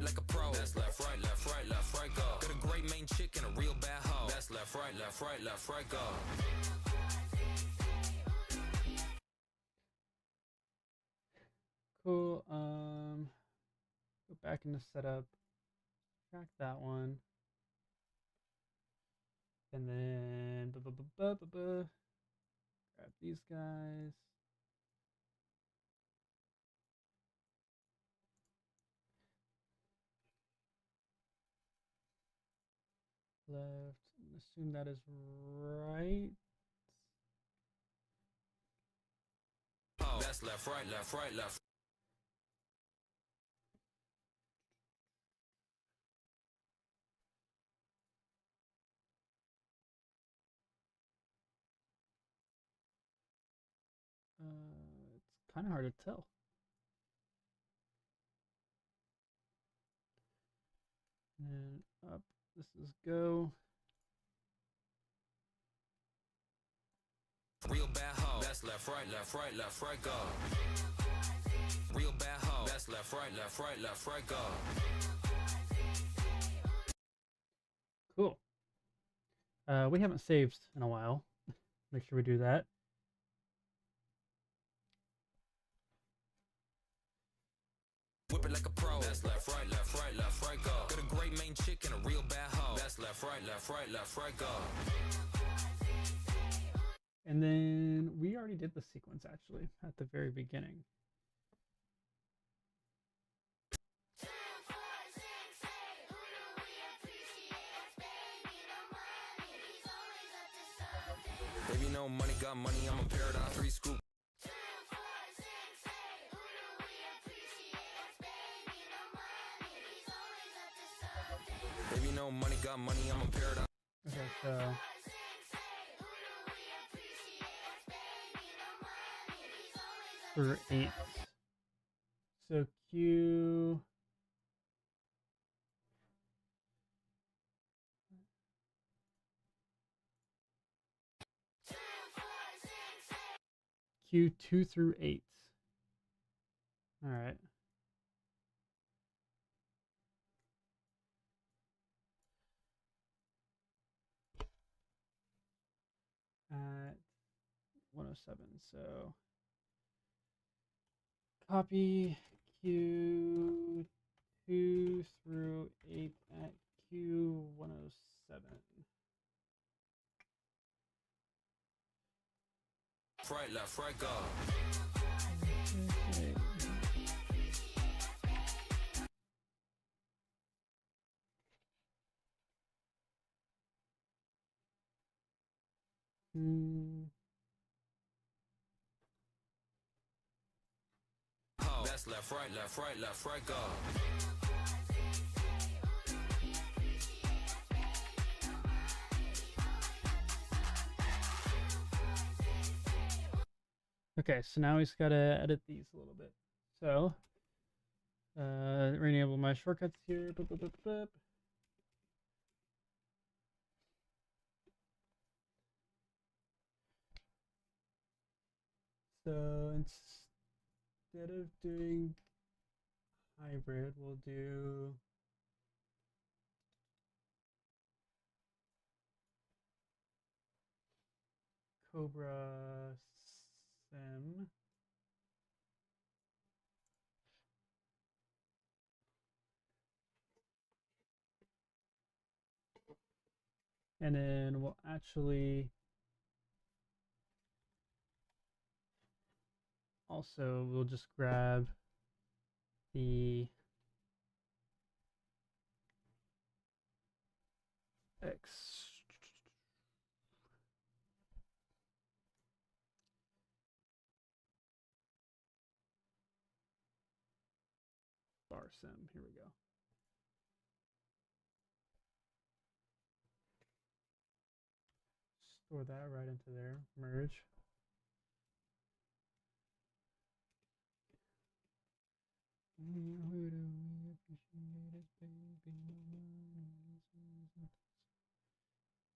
Like a pro. That's left, right, left, right, left, right, go. Got a great main chick and a real bad hoe. That's left, right, left, right, left, right, go. Cool. Go back into setup. Track that one. And then grab these guys. Left. Assume that is right. Oh, that's left, right, left, right, left. It's kind of hard to tell. And up. This is go. Real bad hoe. That's left, right, left, right, left, right, go. Real bad hoe. That's left, right, left, right, left, right, go. Cool. We haven't saved in a while. Make sure we do that. Whip it like a pro. That's left, right, left, right, left, right, go. Got a great main chick and a real bad hoe. That's left, right, left, right, left, right, go. And then we already did the sequence actually at the very beginning. Baby, no money, got money, I'm a paradigm 3 scoop. Baby, no money, got money, I'm a paradigm. Okay, so for 8. So Q Q2 through 8. All right. At 107. So copy Q2 through 8 at Q107. Right, left, right, go. Okay. Oh, that's left, right, left, right, left, right, go. Okay, so now we just gotta edit these a little bit. So, re-enable my shortcuts here. Boop, boop, boop, boop. So instead of doing hybrid, we'll do Cobra Sim. And then we'll actually also, we'll just grab the X bar sim. Here we go. Store that right into there. Merge.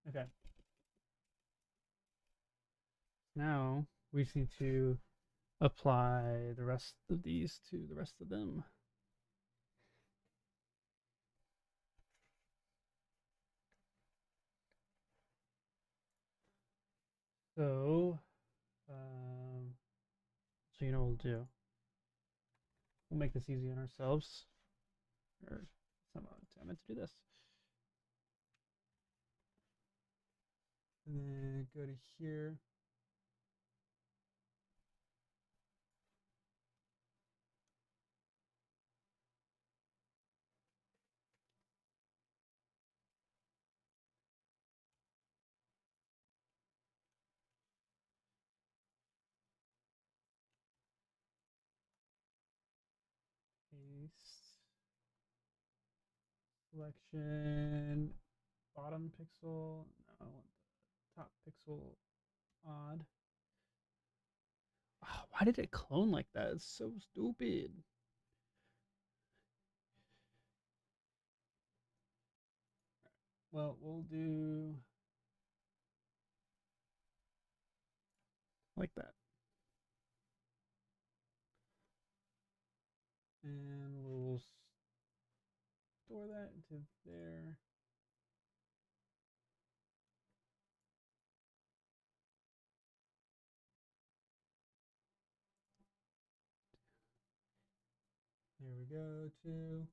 Okay. Now we just need to apply the rest of these to the rest of them. So, so you know what we'll do? We'll make this easy on ourselves. Or somehow I meant to do this. And then go to here. Paste. Selection. Bottom pixel. No, I want the top pixel odd. Oh, why did it clone like that? It's so stupid. Well, we'll do like that. And we'll store that into there. There we go to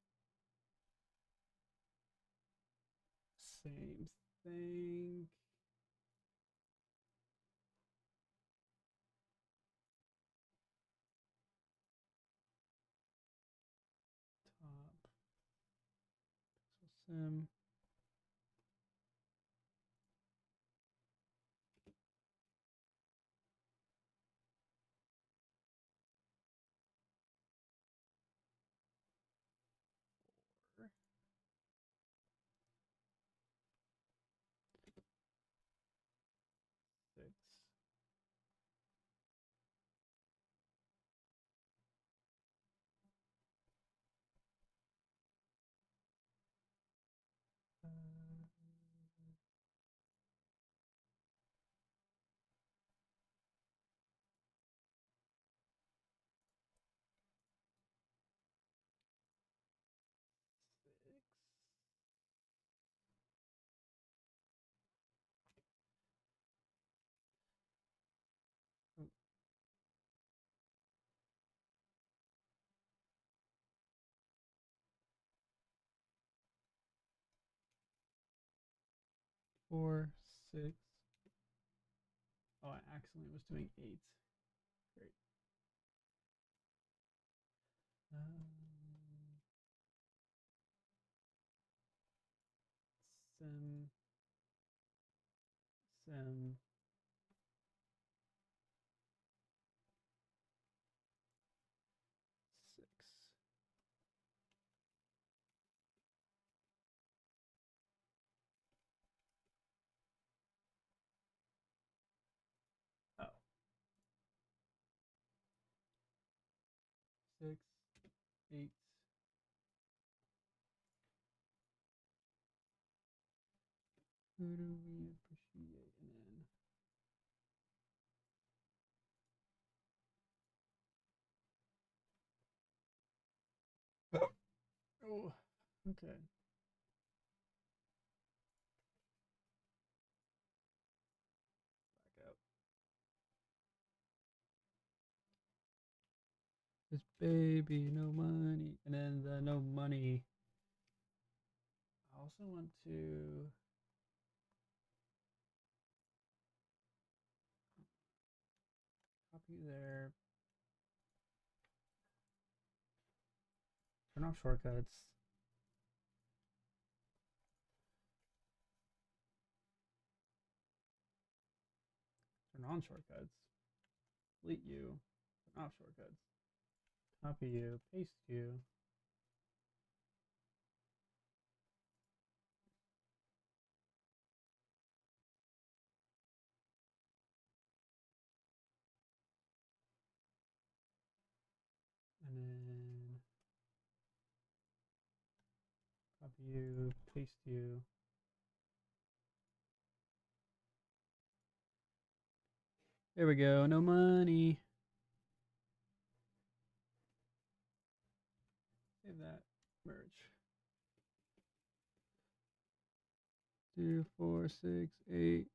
same thing. Top pixel sim. Six. 4, 6. Oh, I accidentally was doing 8. Great. Sim, sim, 6. Oh, 6, 8. Who do we appreciate? And then Oh, okay. Back out. This baby, no money. And then the no money. I also want to copy there. Turn off shortcuts. Turn on shortcuts. Delete you. Turn off shortcuts. Copy you. Paste you. And then copy you. Paste you. There we go. No money. Save that. Merge. 2, 4, 6, 8.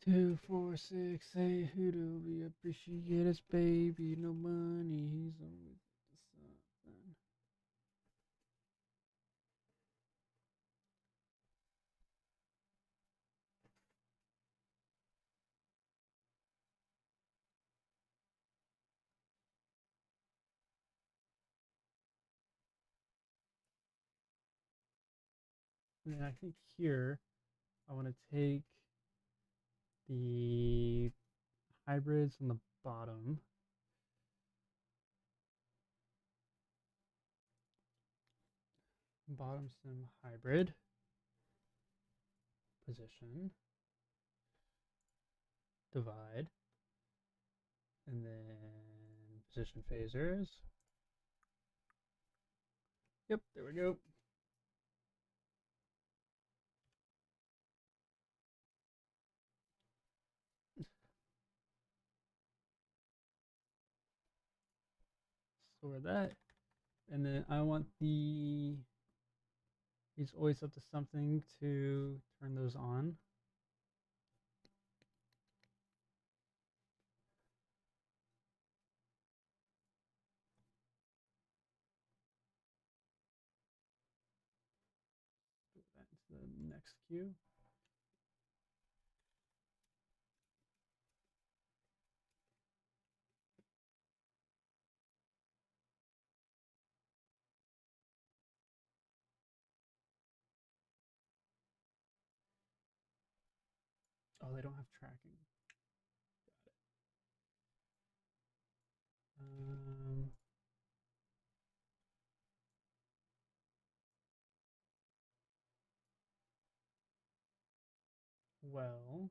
2, 4, 6, 8. Who do we appreciate us, baby? No money. He's always something. And then I think here I want to take the hybrids on the bottom. Bottom sim hybrid position, divide, and then position phasers. Yep, there we go. Store that. And then I want he's always up to something to turn those on. Put that into the next queue. Oh, they don't have tracking. Um, well,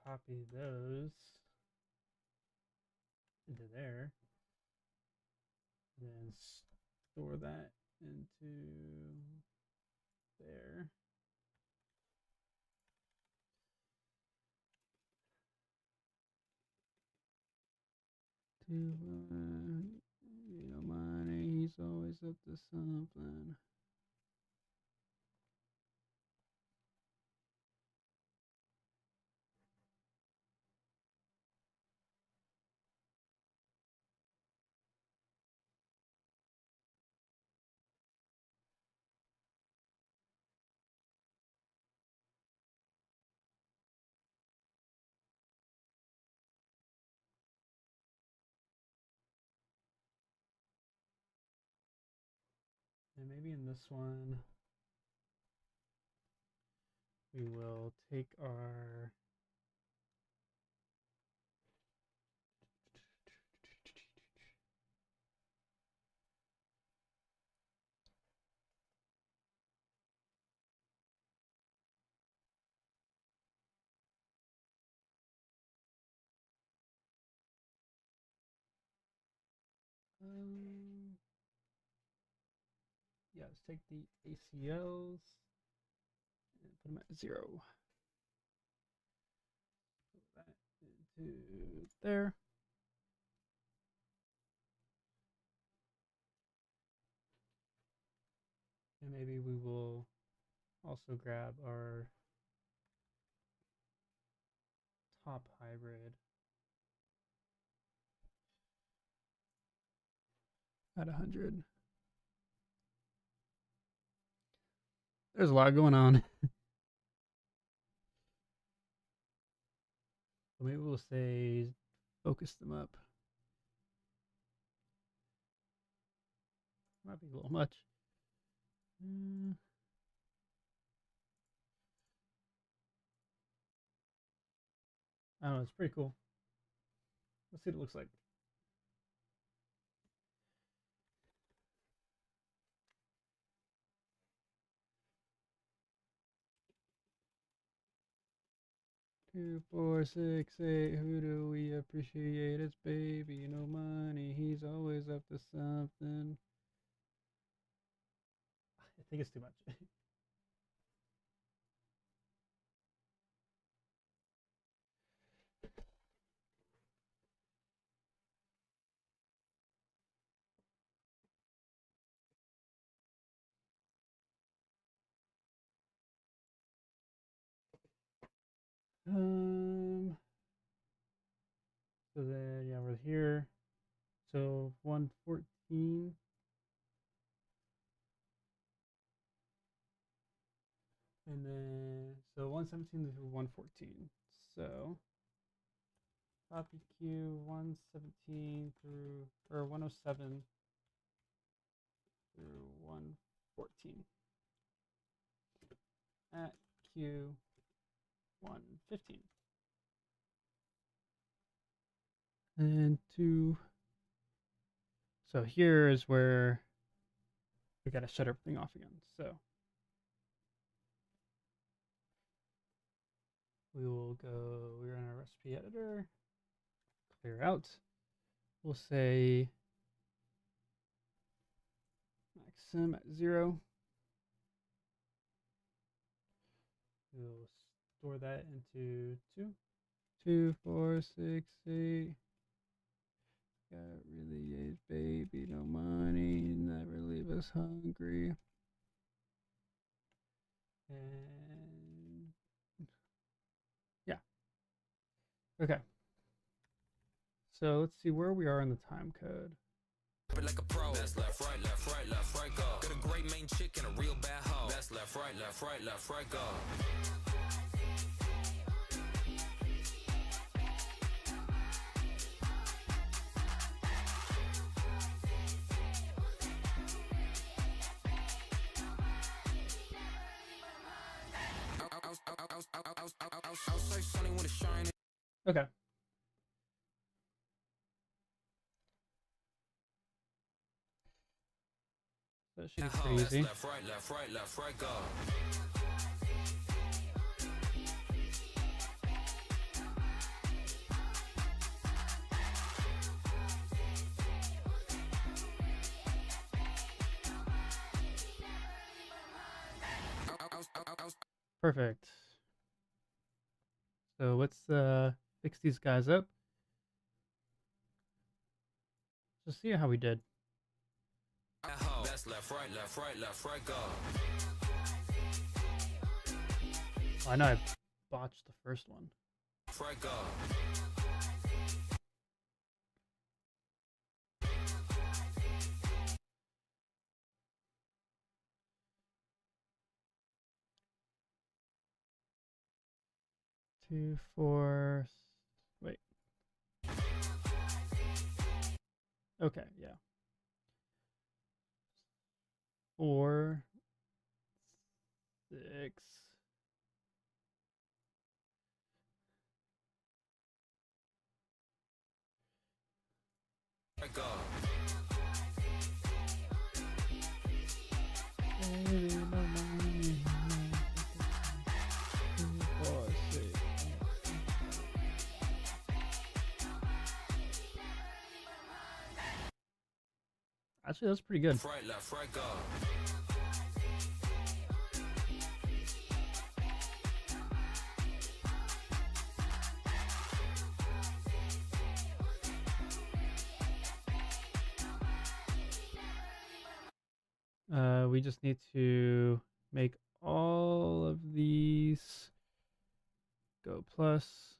copy those into there, then store that into there. You know, money, he's always up to something. And maybe in this one, we will take our yeah, let's take the ACLs and put them at 0. to there. And maybe we will also grab our top hybrid at 100. There's a lot going on. So maybe we'll say focus them up. Might be a little much. I don't know, it's pretty cool. Let's see what it looks like. Two, four, six, eight. Who do we appreciate? It's baby, no money. He's always up to something. I think it's too much. So then yeah, we're here. So 114. And then so 117 to 114. So copy Q 117 through or 107 through 114 at Q 115. And so here is where we got to shut everything off again. So we will go, we're in our recipe editor, clear out. We'll say maxim at 0. We'll store that into 2. 2, 4, 6, 8. Got really age baby, no money, never leave us hungry. And yeah. Okay. So let's see where we are in the time code. Like a pro. That's left, right, left, right, left, right, go. Got a great main chick and a real bad hoe. That's left, right, left, right, left, right, go. Okay. That should be pretty easy. Left, right, left, right, left, right, go. Perfect. So let's fix these guys up. Just see how we did. That's left, right, left, right, left, right, go. Oh, I know I botched the first one. Right, go. 2, 4. Wait. Okay, yeah. 4, 6. Right, go. Baby, no money. 2, 4, 6. Actually, that's pretty good. Right, left, right, go. We just need to make all of these go plus.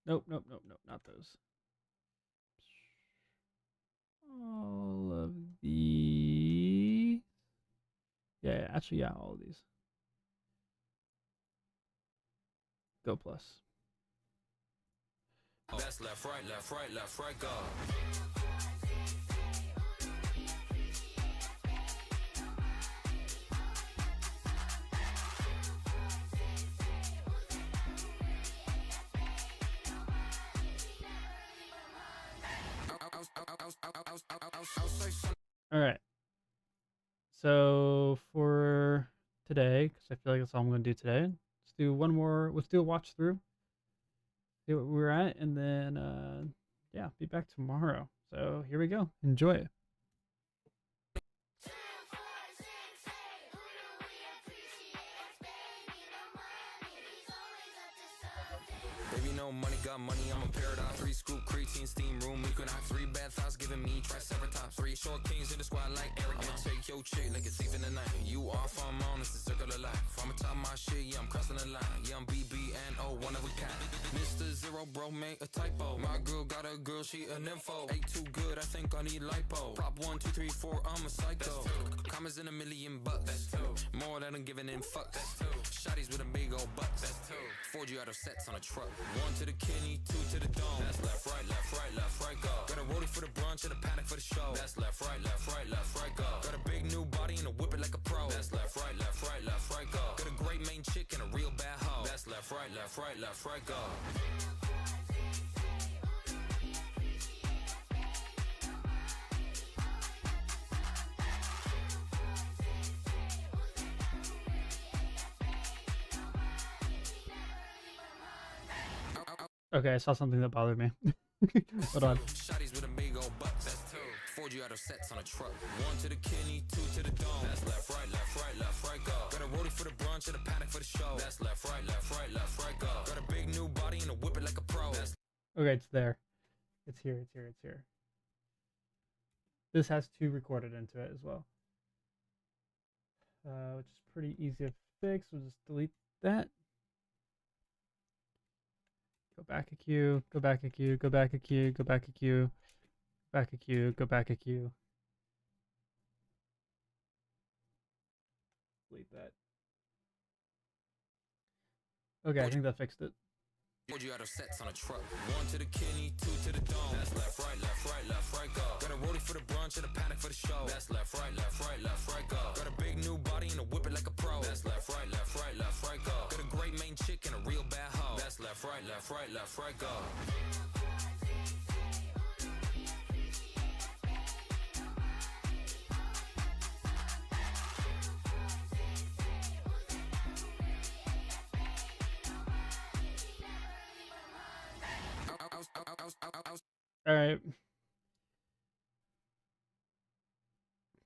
Nope, nope, nope, nope, not those. All of these. Yeah, actually, yeah, all of these. Go plus. That's left, right, left, right, left, right, go. All right. So for today, because I feel like that's all I'm going to do today, let's do one more. Let's do a watch through, see what we're at, and then yeah, be back tomorrow. So here we go. Enjoy it. Baby, no money, got money, I'm a paradox. 3 scoop, creatine, steam room, equinox. 3 bad thoughts giving me triceratops. 3 short kings in the squad like Eric. I'ma take your chick like a thief in the night. You off, I'm on, it's the circle of life. I'ma top my shit, yeah, I'm crossing the line. Yeah, I'm BBNO, one of a kind. Mr. Zero, bro, make a typo. My girl got a girl, she a nympho. Ain't too good, I think I need lipo. Prop 1, 2, 3, 4, I'm a psycho. Commas in $1,000,000. That's 2. More than I'm giving in fucks. That's 2. Shotties with a big old butts. That's 2. 4G out of sets on a truck. 1 to the kidney, 2 to the dome. That's left, right, left, right, left, right, go. Got a rollie for the brunch and a paddock for the show. That's left, right, left, right, left, right, go. Got a big new body and a whip it like a pro. That's left, right, left, right, left, right, go. Got a great main chick and a real bad hoe. That's left, right, left, right, left, right, go. Okay, I saw something that bothered me. Hold on. Shotties with a big old butts. That's 2. 4G out of sets on a truck. 1 to the kidney, 2 to the dome. That's left, right, left, right, left, right, go. Got a rollie for the brunch and a paddock for the show. That's left, right, left, right, left, right, go. Got a big new body and a whip it like a pro. That's Okay, it's there. It's here. It's here. It's here. This has 2 recorded into it as well, which is pretty easy to fix. We'll just delete that. Go back a queue. Go back a queue. Go back a queue. Go back a queue. Back a queue. Go back a queue. Delete that. Okay, I think that fixed it. 4G out of sets on a truck. 1 to the kidney, 2 to the dome. That's left, right, left, right, left, right, go. Got a rollie for the brunch and a paddock for the show. That's left, right, left, right, left, right, go. Got a big new body and a whip it like a pro. That's left, right, left, right, left, right, go. Got a great main chick and a real bad hoe. That's left, right, left, right, left, right, go. All right.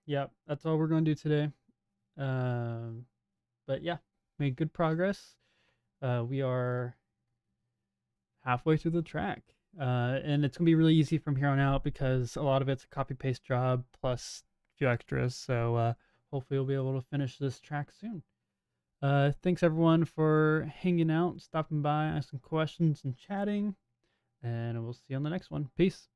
Yep, that's all we're going to do today. But yeah, made good progress. We are halfway through the track. And it's going to be really easy from here on out because a lot of it's a copy paste job plus a few extras. So hopefully we'll be able to finish this track soon. Thanks everyone for hanging out, stopping by, asking questions, and chatting. And we'll see you on the next one. Peace.